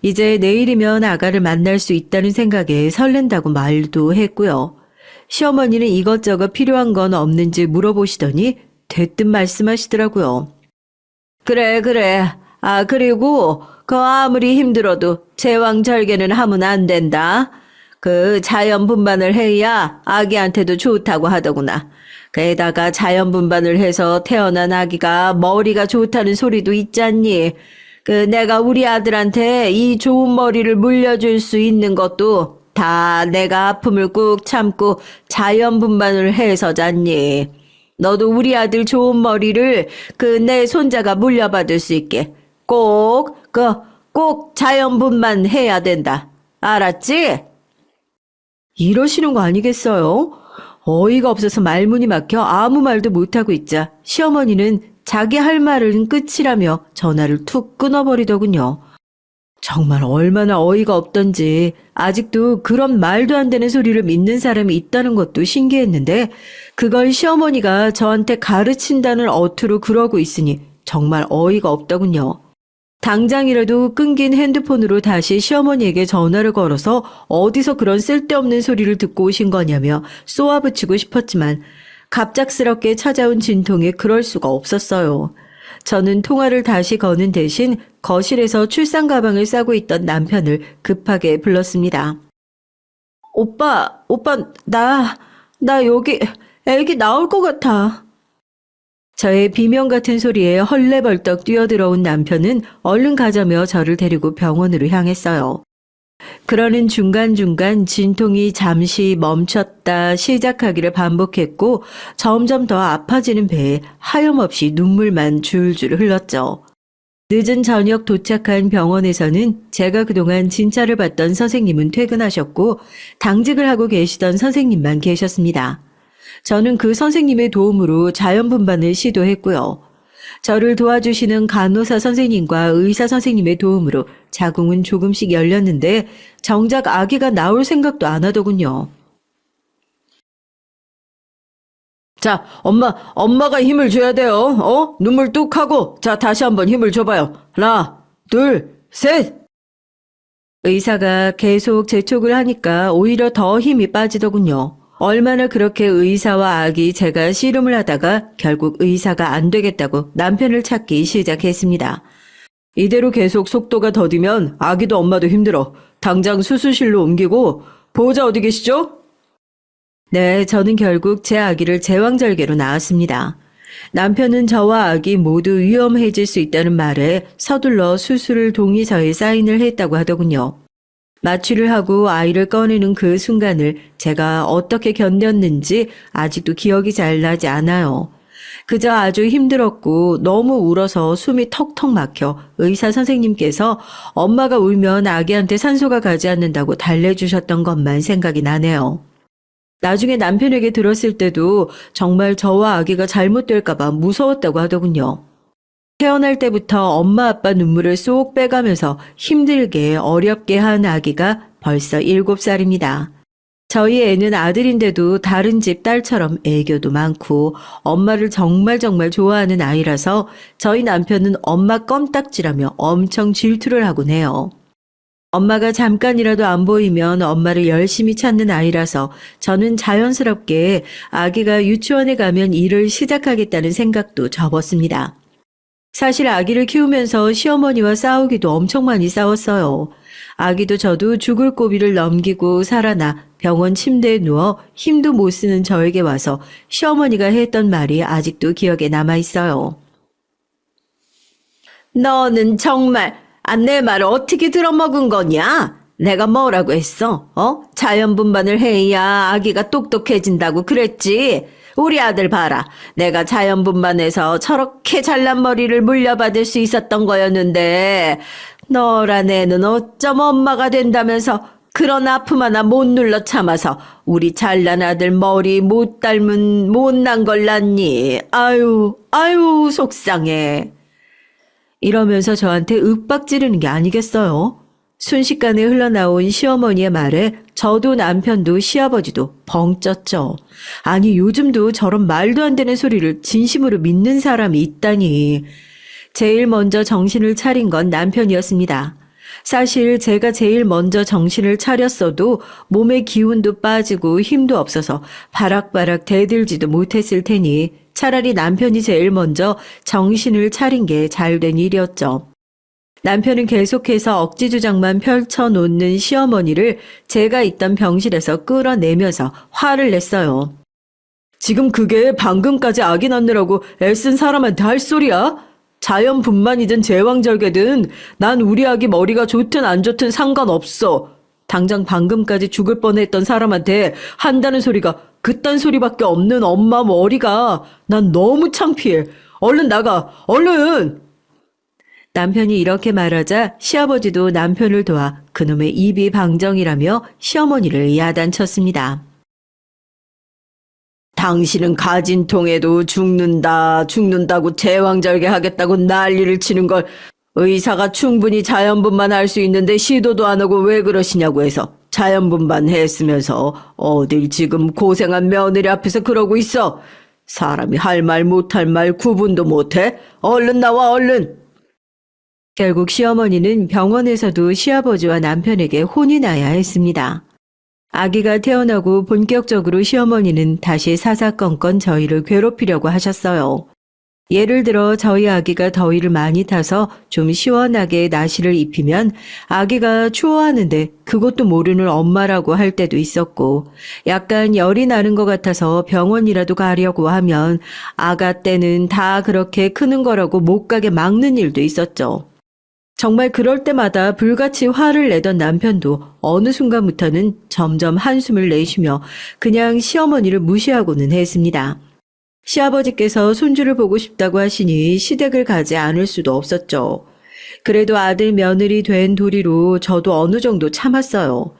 이제 내일이면 아가를 만날 수 있다는 생각에 설렌다고 말도 했고요. 시어머니는 이것저것 필요한 건 없는지 물어보시더니 대뜸 말씀하시더라고요. 그래. 그리고 아무리 힘들어도 제왕절개는 하면 안 된다. 그 자연 분반을 해야 아기한테도 좋다고 하더구나. 게다가 자연 분반을 해서 태어난 아기가 머리가 좋다는 소리도 있잖니. 내가 우리 아들한테 이 좋은 머리를 물려줄 수 있는 것도 다 내가 아픔을 꾹 참고 자연 분반을 해서잖니. 너도 우리 아들 좋은 머리를 내 손자가 물려받을 수 있게 꼭 자연 분반 해야 된다. 알았지? 이러시는 거 아니겠어요? 어이가 없어서 말문이 막혀 아무 말도 못하고 있자 시어머니는 자기 할 말은 끝이라며 전화를 툭 끊어버리더군요. 정말 얼마나 어이가 없던지 아직도 그런 말도 안 되는 소리를 믿는 사람이 있다는 것도 신기했는데 그걸 시어머니가 저한테 가르친다는 어투로 그러고 있으니 정말 어이가 없더군요. 당장이라도 끊긴 핸드폰으로 다시 시어머니에게 전화를 걸어서 어디서 그런 쓸데없는 소리를 듣고 오신 거냐며 쏘아붙이고 싶었지만 갑작스럽게 찾아온 진통에 그럴 수가 없었어요. 저는 통화를 다시 거는 대신 거실에서 출산 가방을 싸고 있던 남편을 급하게 불렀습니다. 오빠, 나 여기 애기 나올 것 같아. 저의 비명 같은 소리에 헐레벌떡 뛰어들어온 남편은 얼른 가자며 저를 데리고 병원으로 향했어요. 그러는 중간중간 진통이 잠시 멈췄다 시작하기를 반복했고 점점 더 아파지는 배에 하염없이 눈물만 줄줄 흘렀죠. 늦은 저녁 도착한 병원에서는 제가 그동안 진찰을 받던 선생님은 퇴근하셨고 당직을 하고 계시던 선생님만 계셨습니다. 저는 그 선생님의 도움으로 자연분반을 시도했고요. 저를 도와주시는 간호사 선생님과 의사 선생님의 도움으로 자궁은 조금씩 열렸는데 정작 아기가 나올 생각도 안 하더군요. 자, 엄마가 힘을 줘야 돼요. 눈물 뚝 하고. 자, 다시 한번 힘을 줘봐요. 하나, 둘, 셋! 의사가 계속 재촉을 하니까 오히려 더 힘이 빠지더군요. 얼마나 그렇게 의사와 아기 제가 씨름을 하다가 결국 의사가 안 되겠다고 남편을 찾기 시작했습니다. 이대로 계속 속도가 더디면 아기도 엄마도 힘들어. 당장 수술실로 옮기고 보호자 어디 계시죠? 네, 저는 결국 제 아기를 제왕절개로 낳았습니다. 남편은 저와 아기 모두 위험해질 수 있다는 말에 서둘러 수술 동의서에 사인을 했다고 하더군요. 마취를 하고 아이를 꺼내는 그 순간을 제가 어떻게 견뎠는지 아직도 기억이 잘 나지 않아요. 그저 아주 힘들었고 너무 울어서 숨이 턱턱 막혀 의사 선생님께서 엄마가 울면 아기한테 산소가 가지 않는다고 달래주셨던 것만 생각이 나네요. 나중에 남편에게 들었을 때도 정말 저와 아기가 잘못될까봐 무서웠다고 하더군요. 태어날 때부터 엄마 아빠 눈물을 쏙 빼가면서 힘들게 어렵게 한 아기가 벌써 7살입니다. 저희 애는 아들인데도 다른 집 딸처럼 애교도 많고 엄마를 정말 좋아하는 아이라서 저희 남편은 엄마 껌딱지라며 엄청 질투를 하곤 해요. 엄마가 잠깐이라도 안 보이면 엄마를 열심히 찾는 아이라서 저는 자연스럽게 아기가 유치원에 가면 일을 시작하겠다는 생각도 접었습니다. 사실 아기를 키우면서 시어머니와 싸우기도 엄청 많이 싸웠어요. 아기도 저도 죽을 고비를 넘기고 살아나 병원 침대에 누워 힘도 못 쓰는 저에게 와서 시어머니가 했던 말이 아직도 기억에 남아 있어요. 너는 정말 내 말을 어떻게 들어먹은 거냐? 내가 뭐라고 했어? 자연분반을 해야 아기가 똑똑해진다고 그랬지. 우리 아들 봐라. 내가 자연분반해서 저렇게 잘난 머리를 물려받을 수 있었던 거였는데 너란 애는 어쩜 엄마가 된다면서 그런 아픔 하나 못 눌러 참아서 우리 잘난 아들 머리 못 닮은 못난 걸 낳니? 아유 속상해. 이러면서 저한테 윽박 지르는 게 아니겠어요? 순식간에 흘러나온 시어머니의 말에 저도 남편도 시아버지도 벙 쪘죠. 아니 요즘도 저런 말도 안 되는 소리를 진심으로 믿는 사람이 있다니. 제일 먼저 정신을 차린 건 남편이었습니다. 사실 제가 제일 먼저 정신을 차렸어도 몸의 기운도 빠지고 힘도 없어서 바락바락 대들지도 못했을 테니 차라리 남편이 제일 먼저 정신을 차린 게 잘된 일이었죠. 남편은 계속해서 억지 주장만 펼쳐놓는 시어머니를 제가 있던 병실에서 끌어내면서 화를 냈어요. 지금 그게 방금까지 아기 낳느라고 애쓴 사람한테 할 소리야? 자연분만이든 제왕절개든 난 우리 아기 머리가 좋든 안 좋든 상관없어. 당장 방금까지 죽을 뻔했던 사람한테 한다는 소리가 그딴 소리밖에 없는 엄마 머리가 난 너무 창피해. 얼른 나가. 얼른! 남편이 이렇게 말하자 시아버지도 남편을 도와 그놈의 입이 방정이라며 시어머니를 야단쳤습니다. 당신은 가진 통에도 죽는다고 제왕절개 하겠다고 난리를 치는 걸 의사가 충분히 자연분만 할 수 있는데 시도도 안 하고 왜 그러시냐고 해서 자연분만 했으면서 어딜 지금 고생한 며느리 앞에서 그러고 있어. 사람이 할 말 못할 말 구분도 못해. 얼른 나와 얼른. 결국 시어머니는 병원에서도 시아버지와 남편에게 혼이 나야 했습니다. 아기가 태어나고 본격적으로 시어머니는 다시 사사건건 저희를 괴롭히려고 하셨어요. 예를 들어 저희 아기가 더위를 많이 타서 좀 시원하게 나시를 입히면 아기가 추워하는데 그것도 모르는 엄마라고 할 때도 있었고, 약간 열이 나는 것 같아서 병원이라도 가려고 하면 아가 때는 다 그렇게 크는 거라고 못 가게 막는 일도 있었죠. 정말 그럴 때마다 불같이 화를 내던 남편도 어느 순간부터는 점점 한숨을 내쉬며 그냥 시어머니를 무시하고는 했습니다. 시아버지께서 손주를 보고 싶다고 하시니 시댁을 가지 않을 수도 없었죠. 그래도 아들 며느리 된 도리로 저도 어느 정도 참았어요.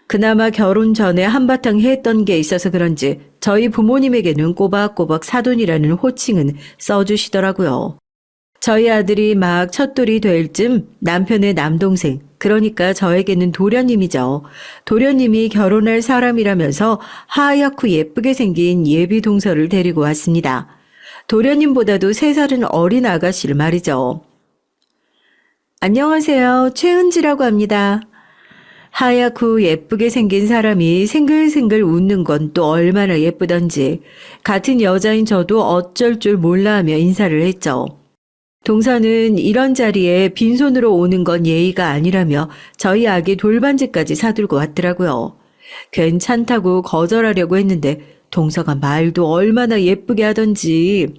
그나마 결혼 전에 한바탕 했던 게 있어서 그런지 저희 부모님에게는 꼬박꼬박 사돈이라는 호칭은 써주시더라고요. 저희 아들이 막 첫돌이 될 쯤 남편의 남동생, 그러니까 저에게는 도련님이죠. 도련님이 결혼할 사람이라면서 하얗고 예쁘게 생긴 예비 동서를 데리고 왔습니다. 도련님보다도 3살은 어린 아가씨를 말이죠. 안녕하세요. 최은지라고 합니다. 하얗고 예쁘게 생긴 사람이 생글생글 웃는 건 또 얼마나 예쁘던지 같은 여자인 저도 어쩔 줄 몰라 하며 인사를 했죠. 동서는 이런 자리에 빈손으로 오는 건 예의가 아니라며 저희 아기 돌반지까지 사들고 왔더라고요. 괜찮다고 거절하려고 했는데 동서가 말도 얼마나 예쁘게 하던지.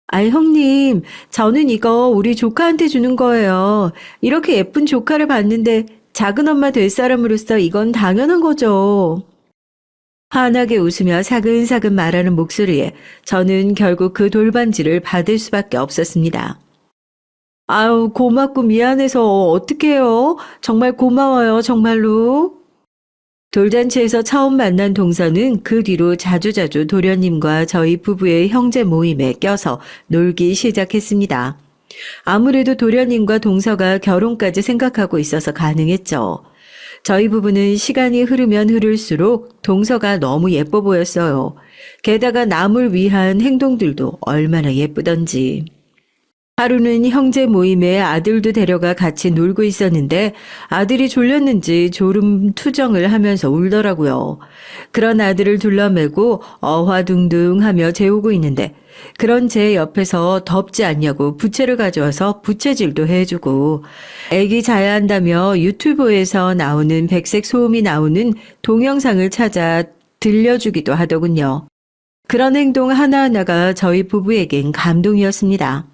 아이 형님, 저는 이거 우리 조카한테 주는 거예요. 이렇게 예쁜 조카를 봤는데 작은 엄마 될 사람으로서 이건 당연한 거죠. 환하게 웃으며 사근사근 말하는 목소리에 저는 결국 그 돌반지를 받을 수밖에 없었습니다. 아유, 고맙고 미안해서 어떡해요? 정말 고마워요, 정말로. 돌잔치에서 처음 만난 동서는 그 뒤로 자주자주 도련님과 저희 부부의 형제 모임에 껴서 놀기 시작했습니다. 아무래도 도련님과 동서가 결혼까지 생각하고 있어서 가능했죠. 저희 부부는 시간이 흐르면 흐를수록 동서가 너무 예뻐 보였어요. 게다가 남을 위한 행동들도 얼마나 예쁘던지. 하루는 형제 모임에 아들도 데려가 같이 놀고 있었는데 아들이 졸렸는지 졸음 투정을 하면서 울더라고요. 그런 아들을 둘러매고 어화둥둥하며 재우고 있는데 그런 제 옆에서 덥지 않냐고 부채를 가져와서 부채질도 해주고 애기 자야 한다며 유튜브에서 나오는 백색 소음이 나오는 동영상을 찾아 들려주기도 하더군요. 그런 행동 하나하나가 저희 부부에겐 감동이었습니다.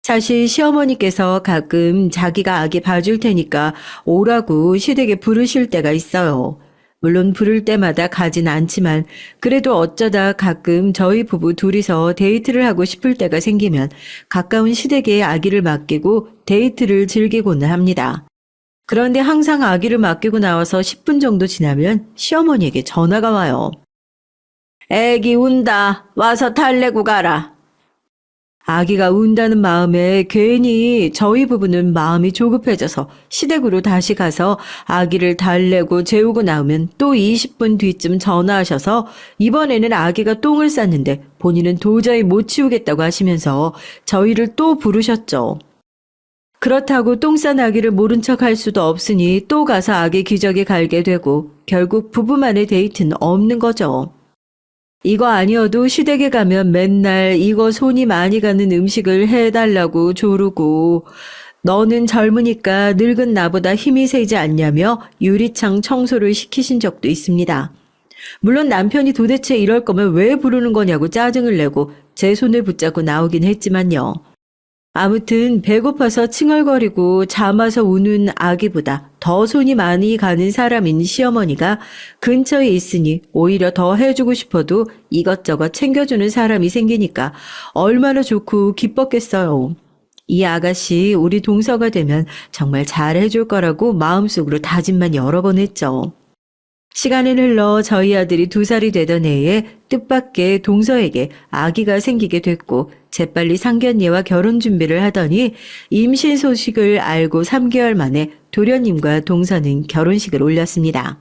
사실 시어머니께서 가끔 자기가 아기 봐줄 테니까 오라고 시댁에 부르실 때가 있어요. 물론 부를 때마다 가진 않지만 그래도 어쩌다 가끔 저희 부부 둘이서 데이트를 하고 싶을 때가 생기면 가까운 시댁에 아기를 맡기고 데이트를 즐기고는 합니다. 그런데 항상 아기를 맡기고 나와서 10분 정도 지나면 시어머니에게 전화가 와요. 애기 운다. 와서 달래고 가라. 아기가 운다는 마음에 괜히 저희 부부는 마음이 조급해져서 시댁으로 다시 가서 아기를 달래고 재우고 나오면 또 20분 뒤쯤 전화하셔서 이번에는 아기가 똥을 쌌는데 본인은 도저히 못 치우겠다고 하시면서 저희를 또 부르셨죠. 그렇다고 똥 싼 아기를 모른 척 할 수도 없으니 또 가서 아기 기저귀 갈게 되고 결국 부부만의 데이트는 없는 거죠. 이거 아니어도 시댁에 가면 맨날 이거 손이 많이 가는 음식을 해달라고 조르고 너는 젊으니까 늙은 나보다 힘이 세지 않냐며 유리창 청소를 시키신 적도 있습니다. 물론 남편이 도대체 이럴 거면 왜 부르는 거냐고 짜증을 내고 제 손을 붙잡고 나오긴 했지만요. 아무튼 배고파서 칭얼거리고 잠아서 우는 아기보다 더 손이 많이 가는 사람인 시어머니가 근처에 있으니 오히려 더 해주고 싶어도 이것저것 챙겨주는 사람이 생기니까 얼마나 좋고 기뻤겠어요. 이 아가씨 우리 동서가 되면 정말 잘 해줄 거라고 마음속으로 다짐만 여러 번 했죠. 시간은 흘러 저희 아들이 2살이 되던 해에 뜻밖의 동서에게 아기가 생기게 됐고 재빨리 상견례와 결혼 준비를 하더니 임신 소식을 알고 3개월 만에 도련님과 동서는 결혼식을 올렸습니다.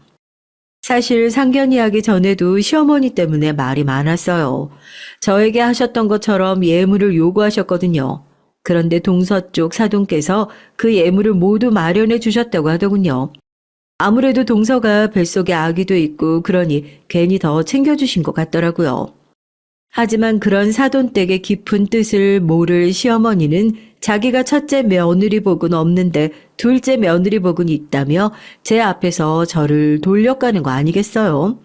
사실 상견례하기 전에도 시어머니 때문에 말이 많았어요. 저에게 하셨던 것처럼 예물을 요구하셨거든요. 그런데 동서 쪽 사돈께서 그 예물을 모두 마련해 주셨다고 하더군요. 아무래도 동서가 뱃속에 아기도 있고 그러니 괜히 더 챙겨주신 것 같더라고요. 하지만 그런 사돈댁의 깊은 뜻을 모를 시어머니는 자기가 첫째 며느리 복은 없는데 둘째 며느리 복은 있다며 제 앞에서 저를 돌려가는 거 아니겠어요?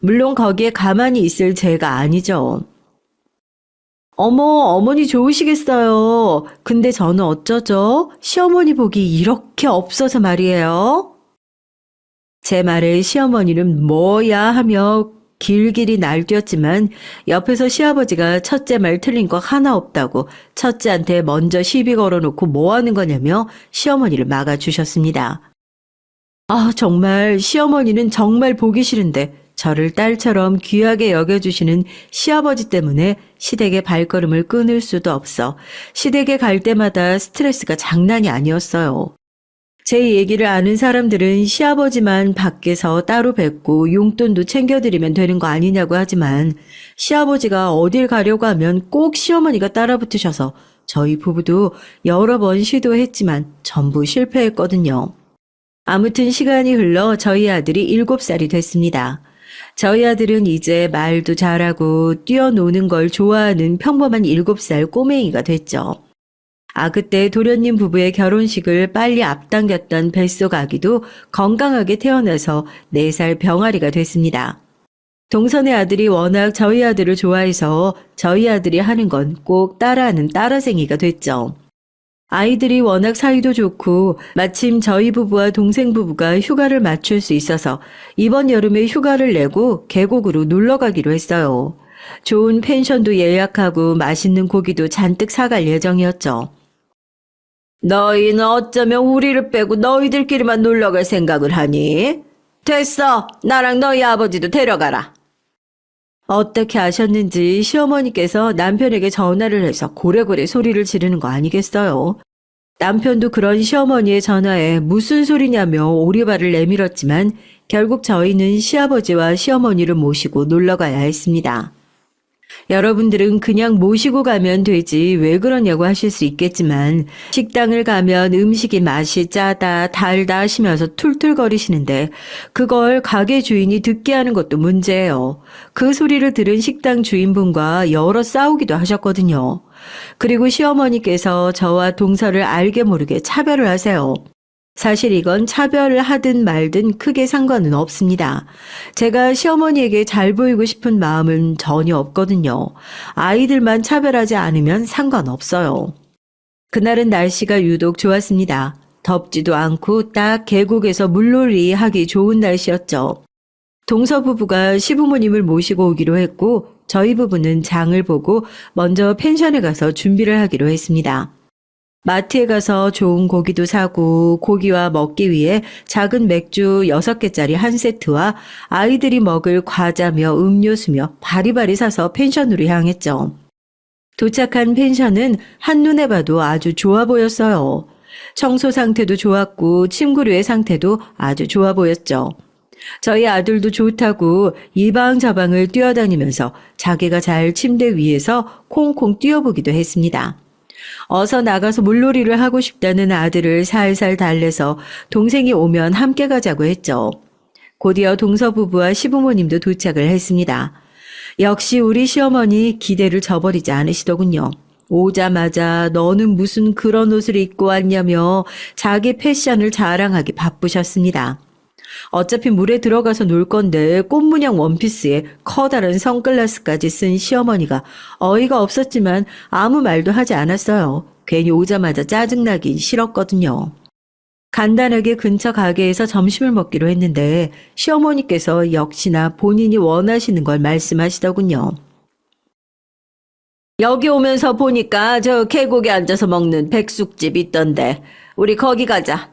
물론 거기에 가만히 있을 제가 아니죠. 어머, 어머니 좋으시겠어요. 근데 저는 어쩌죠? 시어머니 복이 이렇게 없어서 말이에요. 제 말에 시어머니는 뭐야 하며 길길이 날뛰었지만 옆에서 시아버지가 첫째 말 틀린 거 하나 없다고 첫째한테 먼저 시비 걸어놓고 뭐 하는 거냐며 시어머니를 막아주셨습니다. 아, 정말 시어머니는 정말 보기 싫은데 저를 딸처럼 귀하게 여겨주시는 시아버지 때문에 시댁의 발걸음을 끊을 수도 없어 시댁에 갈 때마다 스트레스가 장난이 아니었어요. 제 얘기를 아는 사람들은 시아버지만 밖에서 따로 뵙고 용돈도 챙겨드리면 되는 거 아니냐고 하지만 시아버지가 어딜 가려고 하면 꼭 시어머니가 따라붙으셔서 저희 부부도 여러 번 시도했지만 전부 실패했거든요. 아무튼 시간이 흘러 저희 아들이 7살이 됐습니다. 저희 아들은 이제 말도 잘하고 뛰어노는 걸 좋아하는 평범한 7살 꼬맹이가 됐죠. 그때 도련님 부부의 결혼식을 빨리 앞당겼던 뱃속 아기도 건강하게 태어나서 4살 병아리가 됐습니다. 동선의 아들이 워낙 저희 아들을 좋아해서 저희 아들이 하는 건 꼭 따라하는 따라쟁이가 됐죠. 아이들이 워낙 사이도 좋고 마침 저희 부부와 동생 부부가 휴가를 맞출 수 있어서 이번 여름에 휴가를 내고 계곡으로 놀러 가기로 했어요. 좋은 펜션도 예약하고 맛있는 고기도 잔뜩 사갈 예정이었죠. 너희는 어쩌면 우리를 빼고 너희들끼리만 놀러 갈 생각을 하니? 됐어. 나랑 너희 아버지도 데려가라. 어떻게 아셨는지 시어머니께서 남편에게 전화를 해서 고래고래 소리를 지르는 거 아니겠어요? 남편도 그런 시어머니의 전화에 무슨 소리냐며 오리발을 내밀었지만 결국 저희는 시아버지와 시어머니를 모시고 놀러 가야 했습니다. 여러분들은 그냥 모시고 가면 되지 왜 그러냐고 하실 수 있겠지만 식당을 가면 음식이 맛이 짜다 달다 하시면서 툴툴거리시는데 그걸 가게 주인이 듣게 하는 것도 문제예요. 그 소리를 들은 식당 주인분과 여러 싸우기도 하셨거든요. 그리고 시어머니께서 저와 동서를 알게 모르게 차별을 하세요. 사실 이건 차별을 하든 말든 크게 상관은 없습니다. 제가 시어머니에게 잘 보이고 싶은 마음은 전혀 없거든요. 아이들만 차별하지 않으면 상관없어요. 그날은 날씨가 유독 좋았습니다. 덥지도 않고 딱 계곡에서 물놀이 하기 좋은 날씨였죠. 동서 부부가 시부모님을 모시고 오기로 했고 저희 부부는 장을 보고 먼저 펜션에 가서 준비를 하기로 했습니다. 마트에 가서 좋은 고기도 사고 고기와 먹기 위해 작은 맥주 6개짜리 한 세트와 아이들이 먹을 과자며 음료수며 바리바리 사서 펜션으로 향했죠. 도착한 펜션은 한눈에 봐도 아주 좋아 보였어요. 청소 상태도 좋았고 침구류의 상태도 아주 좋아 보였죠. 저희 아들도 좋다고 이방저방을 뛰어다니면서 자기가 잘 침대 위에서 콩콩 뛰어보기도 했습니다. 어서 나가서 물놀이를 하고 싶다는 아들을 살살 달래서 동생이 오면 함께 가자고 했죠. 곧이어 동서 부부와 시부모님도 도착을 했습니다. 역시 우리 시어머니 기대를 저버리지 않으시더군요. 오자마자 너는 무슨 그런 옷을 입고 왔냐며 자기 패션을 자랑하기 바쁘셨습니다. 어차피 물에 들어가서 놀 건데 꽃무녕 원피스에 커다란 선글라스까지 쓴 시어머니가 어이가 없었지만 아무 말도 하지 않았어요. 괜히 오자마자 짜증나긴 싫었거든요. 간단하게 근처 가게에서 점심을 먹기로 했는데 시어머니께서 역시나 본인이 원하시는 걸 말씀하시더군요. 여기 오면서 보니까 저 계곡에 앉아서 먹는 백숙집 있던데 우리 거기 가자.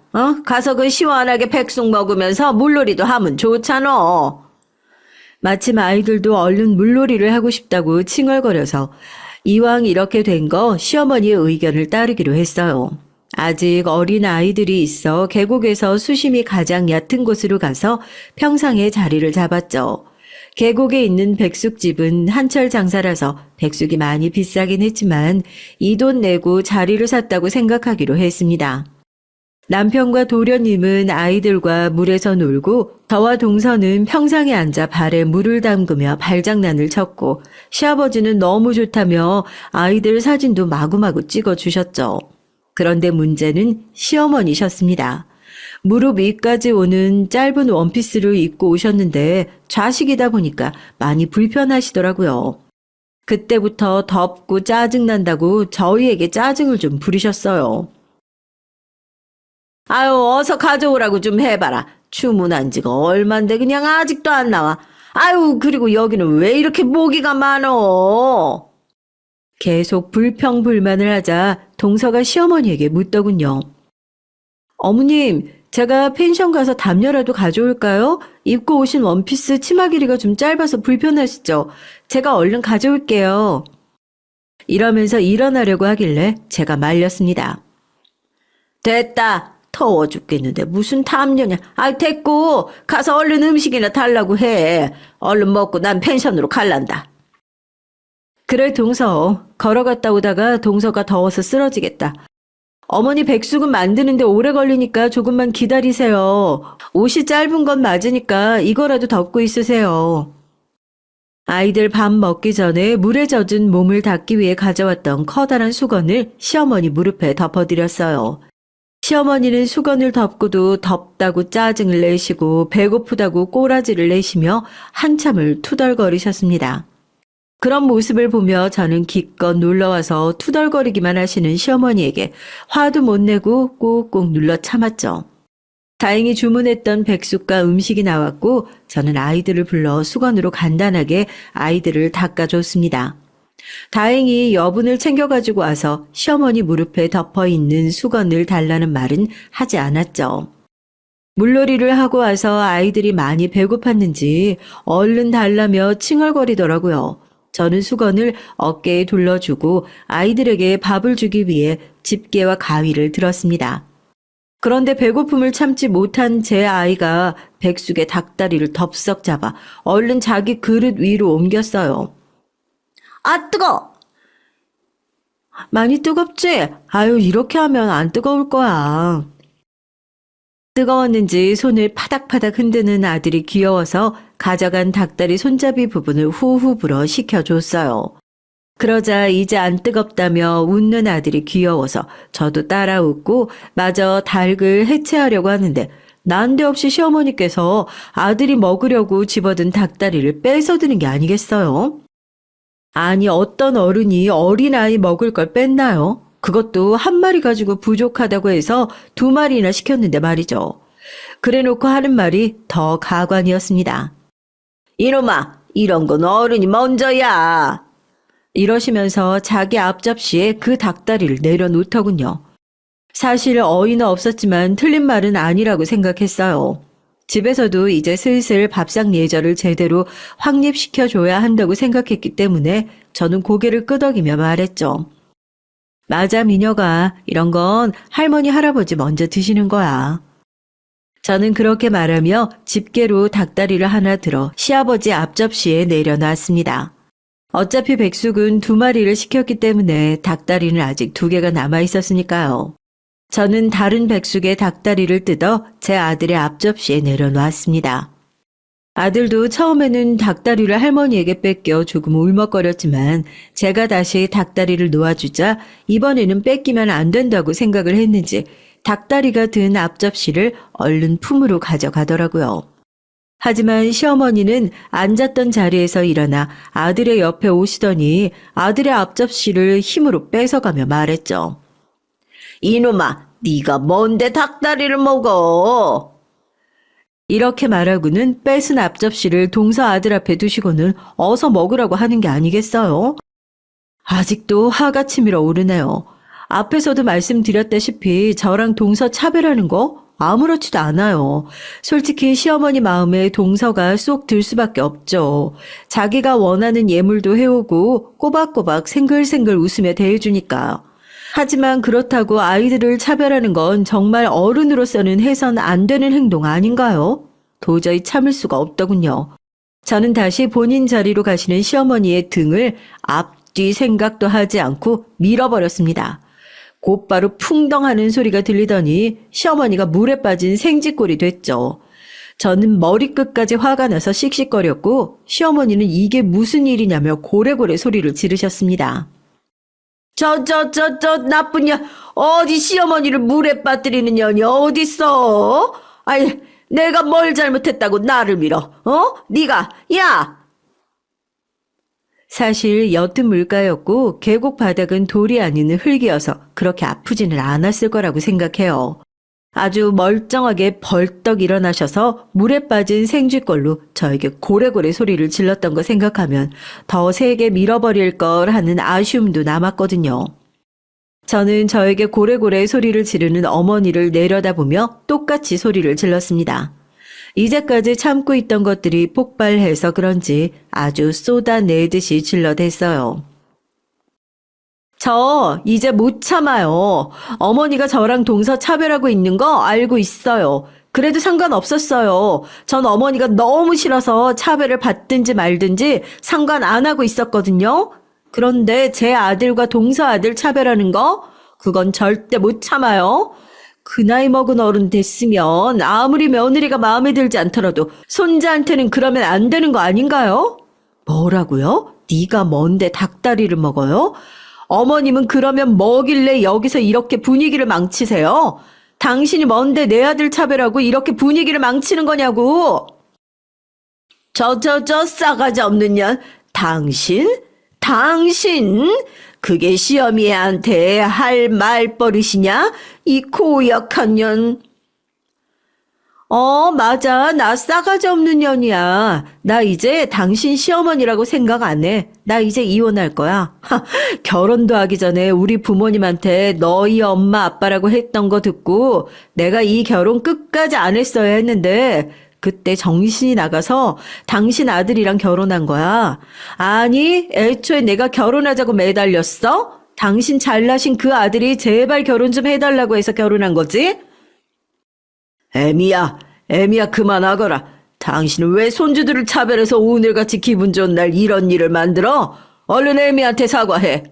가서 그 시원하게 백숙 먹으면서 물놀이도 하면 좋잖아. 마침 아이들도 얼른 물놀이를 하고 싶다고 칭얼거려서 이왕 이렇게 된 거 시어머니의 의견을 따르기로 했어요. 아직 어린 아이들이 있어 계곡에서 수심이 가장 얕은 곳으로 가서 평상에 자리를 잡았죠. 계곡에 있는 백숙집은 한철 장사라서 백숙이 많이 비싸긴 했지만 이 돈 내고 자리를 샀다고 생각하기로 했습니다. 남편과 도련님은 아이들과 물에서 놀고 저와 동서는 평상에 앉아 발에 물을 담그며 발장난을 쳤고 시아버지는 너무 좋다며 아이들 사진도 마구마구 찍어주셨죠. 그런데 문제는 시어머니셨습니다. 무릎 위까지 오는 짧은 원피스를 입고 오셨는데 좌식이다 보니까 많이 불편하시더라고요. 그때부터 덥고 짜증난다고 저희에게 짜증을 좀 부리셨어요. 아유, 어서 가져오라고 좀 해봐라. 주문한 지가 얼만데 그냥 아직도 안 나와. 아유, 그리고 여기는 왜 이렇게 모기가 많어? 계속 불평불만을 하자 동서가 시어머니에게 묻더군요. 어머님, 제가 펜션 가서 담요라도 가져올까요? 입고 오신 원피스 치마 길이가 좀 짧아서 불편하시죠? 제가 얼른 가져올게요. 이러면서 일어나려고 하길래 제가 말렸습니다. 됐다. 더워 죽겠는데 무슨 담요냐. 아이 됐고 가서 얼른 음식이나 달라고 해. 얼른 먹고 난 펜션으로 갈란다. 그래 동서. 걸어갔다 오다가 동서가 더워서 쓰러지겠다. 어머니 백숙은 만드는데 오래 걸리니까 조금만 기다리세요. 옷이 짧은 건 맞으니까 이거라도 덮고 있으세요. 아이들 밥 먹기 전에 물에 젖은 몸을 닦기 위해 가져왔던 커다란 수건을 시어머니 무릎에 덮어드렸어요. 시어머니는 수건을 덮고도 덥다고 짜증을 내시고 배고프다고 꼬라지를 내시며 한참을 투덜거리셨습니다. 그런 모습을 보며 저는 기껏 놀러와서 투덜거리기만 하시는 시어머니에게 화도 못 내고 꾹꾹 눌러 참았죠. 다행히 주문했던 백숙과 음식이 나왔고 저는 아이들을 불러 수건으로 간단하게 아이들을 닦아줬습니다. 다행히 여분을 챙겨가지고 와서 시어머니 무릎에 덮어있는 수건을 달라는 말은 하지 않았죠. 물놀이를 하고 와서 아이들이 많이 배고팠는지 얼른 달라며 칭얼거리더라고요. 저는 수건을 어깨에 둘러주고 아이들에게 밥을 주기 위해 집게와 가위를 들었습니다. 그런데 배고픔을 참지 못한 제 아이가 백숙의 닭다리를 덥석 잡아 얼른 자기 그릇 위로 옮겼어요. 아, 뜨거! 많이 뜨겁지? 아유, 이렇게 하면 안 뜨거울 거야. 뜨거웠는지 손을 파닥파닥 흔드는 아들이 귀여워서 가져간 닭다리 손잡이 부분을 후후 불어 식혀줬어요. 그러자 이제 안 뜨겁다며 웃는 아들이 귀여워서 저도 따라 웃고 마저 닭을 해체하려고 하는데 난데없이 시어머니께서 아들이 먹으려고 집어든 닭다리를 뺏어드는 게 아니겠어요? 아니 어떤 어른이 어린아이 먹을 걸 뺐나요? 그것도 한 마리 가지고 부족하다고 해서 2마리나 시켰는데 말이죠. 그래놓고 하는 말이 더 가관이었습니다. 이놈아, 이런 건 어른이 먼저야. 이러시면서 자기 앞접시에 그 닭다리를 내려놓더군요. 사실 어이는 없었지만 틀린 말은 아니라고 생각했어요. 집에서도 이제 슬슬 밥상 예절을 제대로 확립시켜줘야 한다고 생각했기 때문에 저는 고개를 끄덕이며 말했죠. 맞아, 미녀가. 이런 건 할머니, 할아버지 먼저 드시는 거야. 저는 그렇게 말하며 집게로 닭다리를 하나 들어 시아버지 앞접시에 내려놨습니다. 어차피 백숙은 2마리를 시켰기 때문에 닭다리는 아직 2개가 남아있었으니까요. 저는 다른 백숙의 닭다리를 뜯어 제 아들의 앞접시에 내려놓았습니다. 아들도 처음에는 닭다리를 할머니에게 뺏겨 조금 울먹거렸지만 제가 다시 닭다리를 놓아주자 이번에는 뺏기면 안 된다고 생각을 했는지 닭다리가 든 앞접시를 얼른 품으로 가져가더라고요. 하지만 시어머니는 앉았던 자리에서 일어나 아들의 옆에 오시더니 아들의 앞접시를 힘으로 뺏어가며 말했죠. 이놈아, 네가 뭔데 닭다리를 먹어? 이렇게 말하고는 뺏은 앞접시를 동서 아들 앞에 두시고는 어서 먹으라고 하는 게 아니겠어요? 아직도 화가 치밀어 오르네요. 앞에서도 말씀드렸다시피 저랑 동서 차별하는 거 아무렇지도 않아요. 솔직히 시어머니 마음에 동서가 쏙 들 수밖에 없죠. 자기가 원하는 예물도 해오고 꼬박꼬박 생글생글 웃으며 대해주니까. 하지만 그렇다고 아이들을 차별하는 건 정말 어른으로서는 해선 안 되는 행동 아닌가요? 도저히 참을 수가 없더군요. 저는 다시 본인 자리로 가시는 시어머니의 등을 앞뒤 생각도 하지 않고 밀어버렸습니다. 곧바로 풍덩하는 소리가 들리더니 시어머니가 물에 빠진 생쥐꼴이 됐죠. 저는 머리끝까지 화가 나서 씩씩거렸고 시어머니는 이게 무슨 일이냐며 고래고래 소리를 지르셨습니다. 저 나쁜 년 어디 시어머니를 물에 빠뜨리는 년이 어딨어? 아이 내가 뭘 잘못했다고 나를 밀어? 네가 야! 사실 옅은 물가였고 계곡 바닥은 돌이 아닌 흙이어서 그렇게 아프지는 않았을 거라고 생각해요. 아주 멀쩡하게 벌떡 일어나셔서 물에 빠진 생쥐꼴로 저에게 고래고래 소리를 질렀던 거 생각하면 더 세게 밀어버릴 걸 하는 아쉬움도 남았거든요. 저는 저에게 고래고래 소리를 지르는 어머니를 내려다보며 똑같이 소리를 질렀습니다. 이제까지 참고 있던 것들이 폭발해서 그런지 아주 쏟아내듯이 질러댔어요. 저 이제 못 참아요. 어머니가 저랑 동서 차별하고 있는 거 알고 있어요. 그래도 상관없었어요. 전 어머니가 너무 싫어서 차별을 받든지 말든지 상관 안 하고 있었거든요. 그런데 제 아들과 동서 아들 차별하는 거? 그건 절대 못 참아요. 그 나이 먹은 어른 됐으면 아무리 며느리가 마음에 들지 않더라도 손자한테는 그러면 안 되는 거 아닌가요? 뭐라고요? 네가 뭔데 닭다리를 먹어요? 어머님은 그러면 뭐길래 여기서 이렇게 분위기를 망치세요? 당신이 뭔데 내 아들 차별하고 이렇게 분위기를 망치는 거냐고. 저 싸가지 없는 년. 당신? 그게 시어미한테 할 말버릇이냐? 이 고약한 년. 맞아. 나 싸가지 없는 년이야. 나 이제 당신 시어머니라고 생각 안 해. 나 이제 이혼할 거야. 결혼도 하기 전에 우리 부모님한테 너희 엄마 아빠라고 했던 거 듣고 내가 이 결혼 끝까지 안 했어야 했는데 그때 정신이 나가서 당신 아들이랑 결혼한 거야. 아니, 애초에 내가 결혼하자고 매달렸어? 당신 잘나신 그 아들이 제발 결혼 좀 해달라고 해서 결혼한 거지? 애미야 그만하거라. 당신은 왜 손주들을 차별해서 오늘같이 기분 좋은 날 이런 일을 만들어? 얼른 애미한테 사과해.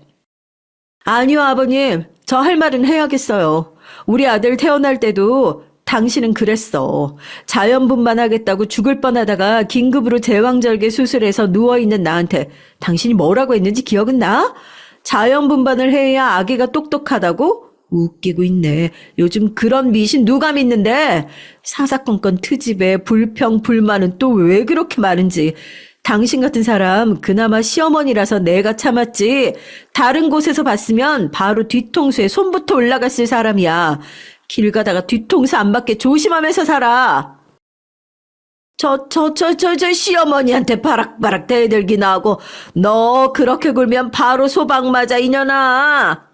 아니요, 아버님. 저 할 말은 해야겠어요. 우리 아들 태어날 때도 당신은 그랬어. 자연분만하겠다고 죽을 뻔하다가 긴급으로 제왕절개 수술해서 누워있는 나한테 당신이 뭐라고 했는지 기억은 나? 자연분만을 해야 아기가 똑똑하다고? 웃기고 있네. 요즘 그런 미신 누가 믿는데? 사사건건 트집에 불평 불만은 또 왜 그렇게 많은지. 당신 같은 사람 그나마 시어머니라서 내가 참았지. 다른 곳에서 봤으면 바로 뒤통수에 손부터 올라갔을 사람이야. 길 가다가 뒤통수 안 맞게 조심하면서 살아. 저 시어머니한테 바락바락 대들기나 하고 너 그렇게 굴면 바로 소방 맞아 이년아.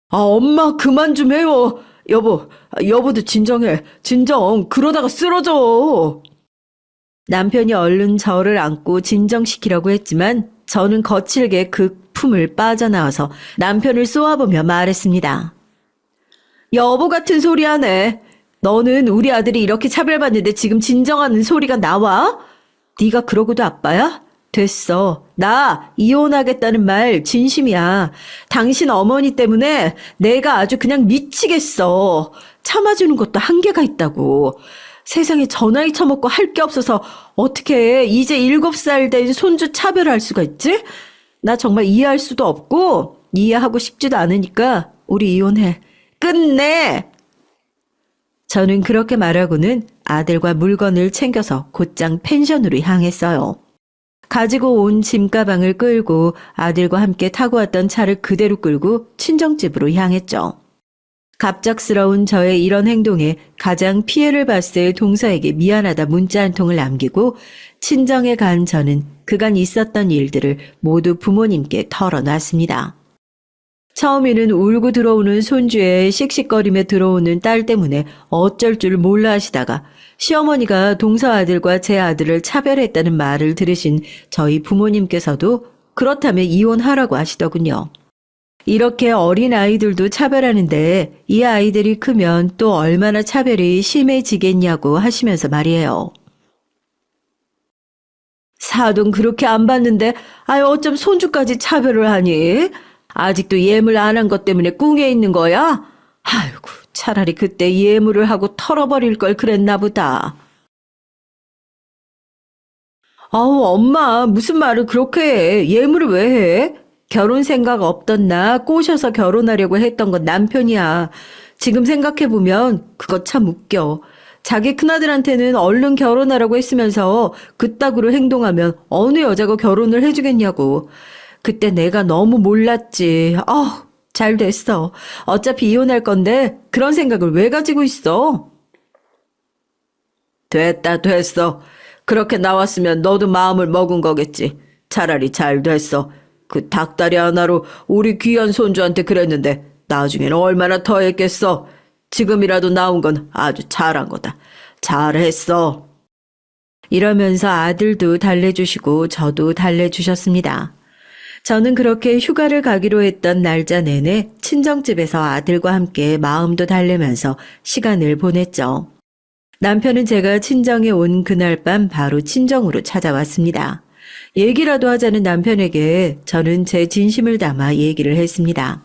엄마 그만 좀 해요. 여보도 진정해. 진정. 그러다가 쓰러져. 남편이 얼른 저를 안고 진정시키려고 했지만 저는 거칠게 그 품을 빠져나와서 남편을 쏘아보며 말했습니다. 여보 같은 소리 하네. 너는 우리 아들이 이렇게 차별받는데 지금 진정하는 소리가 나와? 네가 그러고도 아빠야? 됐어. 나 이혼하겠다는 말 진심이야. 당신 어머니 때문에 내가 아주 그냥 미치겠어. 참아주는 것도 한계가 있다고. 세상에 저 나이 처먹고 할 게 없어서 어떻게 이제 7살 된 손주 차별할 수가 있지? 나 정말 이해할 수도 없고 이해하고 싶지도 않으니까 우리 이혼해. 끝내! 저는 그렇게 말하고는 아들과 물건을 챙겨서 곧장 펜션으로 향했어요. 가지고 온 짐가방을 끌고 아들과 함께 타고 왔던 차를 그대로 끌고 친정집으로 향했죠. 갑작스러운 저의 이런 행동에 가장 피해를 봤을 동서에게 미안하다 문자 한 통을 남기고 친정에 간 저는 그간 있었던 일들을 모두 부모님께 털어놨습니다. 처음에는 울고 들어오는 손주에 씩씩거리며 들어오는 딸 때문에 어쩔 줄 몰라 하시다가 시어머니가 동서 아들과 제 아들을 차별했다는 말을 들으신 저희 부모님께서도 그렇다면 이혼하라고 하시더군요. 이렇게 어린 아이들도 차별하는데 이 아이들이 크면 또 얼마나 차별이 심해지겠냐고 하시면서 말이에요. 사돈 그렇게 안 봤는데 어쩜 손주까지 차별을 하니? 아직도 예물 안 한 것 때문에 꿍에 있는 거야? 아이고, 차라리 그때 예물을 하고 털어버릴 걸 그랬나 보다. 아우, 엄마, 무슨 말을 그렇게 해? 예물을 왜 해? 결혼 생각 없던 나 꼬셔서 결혼하려고 했던 건 남편이야. 지금 생각해보면 그거 참 웃겨. 자기 큰아들한테는 얼른 결혼하라고 했으면서 그따구로 행동하면 어느 여자가 결혼을 해주겠냐고. 그때 내가 너무 몰랐지. 잘 됐어. 어차피 이혼할 건데 그런 생각을 왜 가지고 있어? 됐다, 됐어. 그렇게 나왔으면 너도 마음을 먹은 거겠지. 차라리 잘 됐어. 그 닭다리 하나로 우리 귀한 손주한테 그랬는데 나중에는 얼마나 더 했겠어. 지금이라도 나온 건 아주 잘한 거다. 잘했어. 이러면서 아들도 달래주시고 저도 달래주셨습니다. 저는 그렇게 휴가를 가기로 했던 날짜 내내 친정집에서 아들과 함께 마음도 달래면서 시간을 보냈죠. 남편은 제가 친정에 온 그날 밤 바로 친정으로 찾아왔습니다. 얘기라도 하자는 남편에게 저는 제 진심을 담아 얘기를 했습니다.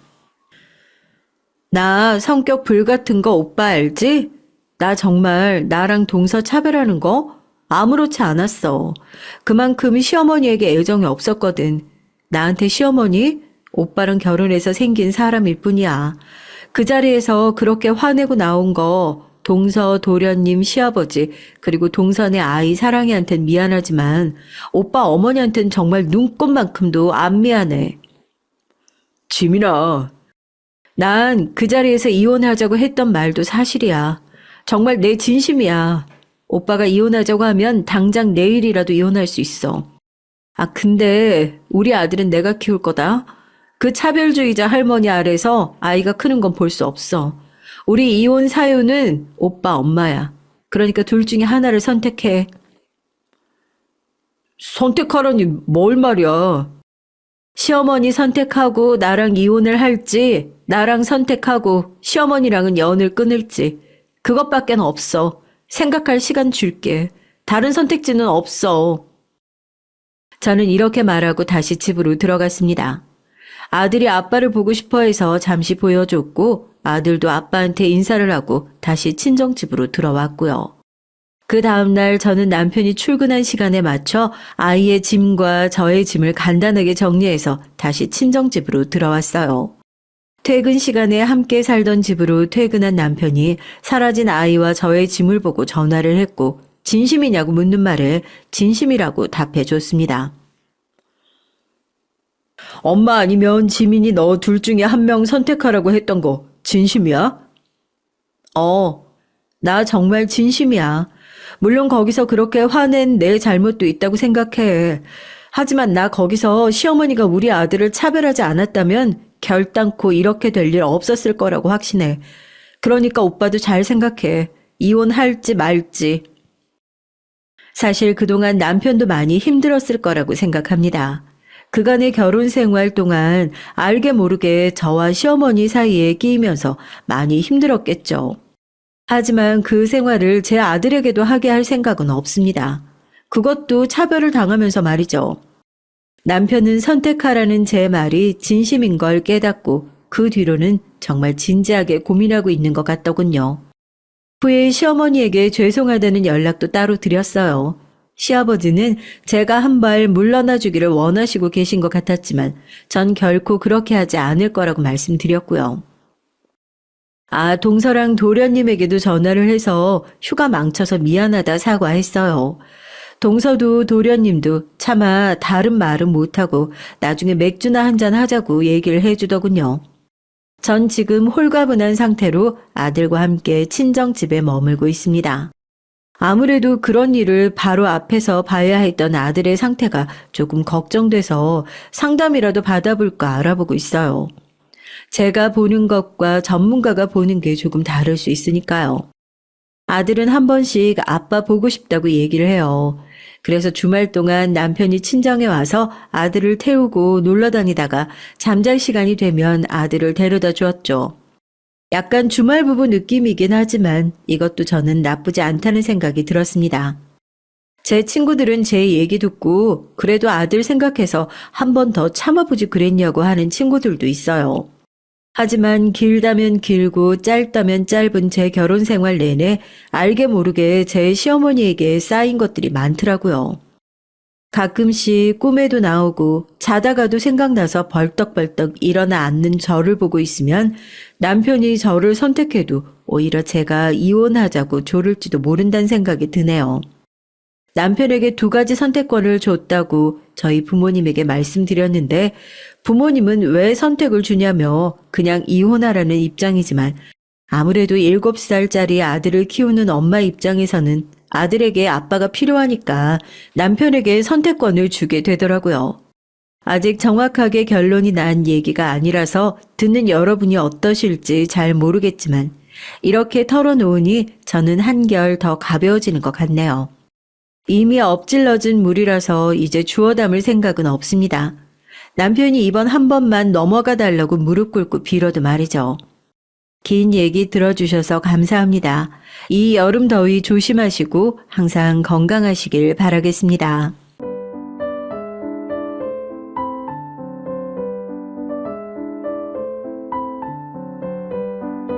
나 성격 불같은 거 오빠 알지? 나 정말 나랑 동서 차별하는 거 아무렇지 않았어. 그만큼 시어머니에게 애정이 없었거든. 나한테 시어머니, 오빠랑 결혼해서 생긴 사람일 뿐이야. 그 자리에서 그렇게 화내고 나온 거 동서 도련님 시아버지 그리고 동선의 아이 사랑이한텐 미안하지만 오빠 어머니한텐 정말 눈꼽만큼도 안 미안해. 지민아, 난 그 자리에서 이혼하자고 했던 말도 사실이야. 정말 내 진심이야. 오빠가 이혼하자고 하면 당장 내일이라도 이혼할 수 있어. 근데 우리 아들은 내가 키울 거다. 그 차별주의자 할머니 아래서 아이가 크는 건 볼 수 없어. 우리 이혼 사유는 오빠 엄마야. 그러니까 둘 중에 하나를 선택해. 선택하라니 뭘 말이야. 시어머니 선택하고 나랑 이혼을 할지 나랑 선택하고 시어머니랑은 연을 끊을지 그것밖엔 없어. 생각할 시간 줄게. 다른 선택지는 없어. 저는 이렇게 말하고 다시 집으로 들어갔습니다. 아들이 아빠를 보고 싶어 해서 잠시 보여줬고 아들도 아빠한테 인사를 하고 다시 친정집으로 들어왔고요. 그 다음날 저는 남편이 출근한 시간에 맞춰 아이의 짐과 저의 짐을 간단하게 정리해서 다시 친정집으로 들어왔어요. 퇴근 시간에 함께 살던 집으로 퇴근한 남편이 사라진 아이와 저의 짐을 보고 전화를 했고 진심이냐고 묻는 말에 진심이라고 답해줬습니다. 엄마 아니면 지민이 너 둘 중에 한 명 선택하라고 했던 거 진심이야? 나 정말 진심이야. 물론 거기서 그렇게 화낸 내 잘못도 있다고 생각해. 하지만 나 거기서 시어머니가 우리 아들을 차별하지 않았다면 결단코 이렇게 될 일 없었을 거라고 확신해. 그러니까 오빠도 잘 생각해. 이혼할지 말지. 사실 그동안 남편도 많이 힘들었을 거라고 생각합니다. 그간의 결혼 생활 동안 알게 모르게 저와 시어머니 사이에 끼이면서 많이 힘들었겠죠. 하지만 그 생활을 제 아들에게도 하게 할 생각은 없습니다. 그것도 차별을 당하면서 말이죠. 남편은 선택하라는 제 말이 진심인 걸 깨닫고 그 뒤로는 정말 진지하게 고민하고 있는 것 같더군요. 후에 시어머니에게 죄송하다는 연락도 따로 드렸어요. 시아버지는 제가 한 발 물러나 주기를 원하시고 계신 것 같았지만 전 결코 그렇게 하지 않을 거라고 말씀드렸고요. 동서랑 도련님에게도 전화를 해서 휴가 망쳐서 미안하다 사과했어요. 동서도 도련님도 차마 다른 말은 못하고 나중에 맥주나 한잔 하자고 얘기를 해주더군요. 전 지금 홀가분한 상태로 아들과 함께 친정집에 머물고 있습니다. 아무래도 그런 일을 바로 앞에서 봐야 했던 아들의 상태가 조금 걱정돼서 상담이라도 받아볼까 알아보고 있어요. 제가 보는 것과 전문가가 보는 게 조금 다를 수 있으니까요. 아들은 한 번씩 아빠 보고 싶다고 얘기를 해요. 그래서 주말 동안 남편이 친정에 와서 아들을 태우고 놀러 다니다가 잠잘 시간이 되면 아들을 데려다 주었죠. 약간 주말 부부 느낌이긴 하지만 이것도 저는 나쁘지 않다는 생각이 들었습니다. 제 친구들은 제 얘기 듣고 그래도 아들 생각해서 한 번 더 참아보지 그랬냐고 하는 친구들도 있어요. 하지만 길다면 길고 짧다면 짧은 제 결혼 생활 내내 알게 모르게 제 시어머니에게 쌓인 것들이 많더라고요. 가끔씩 꿈에도 나오고 자다가도 생각나서 벌떡벌떡 일어나 앉는 저를 보고 있으면 남편이 저를 선택해도 오히려 제가 이혼하자고 조를지도 모른다는 생각이 드네요. 남편에게 2가지 선택권을 줬다고 저희 부모님에게 말씀드렸는데 부모님은 왜 선택을 주냐며 그냥 이혼하라는 입장이지만 아무래도 7살짜리 아들을 키우는 엄마 입장에서는 아들에게 아빠가 필요하니까 남편에게 선택권을 주게 되더라고요. 아직 정확하게 결론이 난 얘기가 아니라서 듣는 여러분이 어떠실지 잘 모르겠지만 이렇게 털어놓으니 저는 한결 더 가벼워지는 것 같네요. 이미 엎질러진 물이라서 이제 주워 담을 생각은 없습니다. 남편이 이번 한 번만 넘어가 달라고 무릎 꿇고 빌어도 말이죠. 긴 얘기 들어주셔서 감사합니다. 이 여름 더위 조심하시고 항상 건강하시길 바라겠습니다.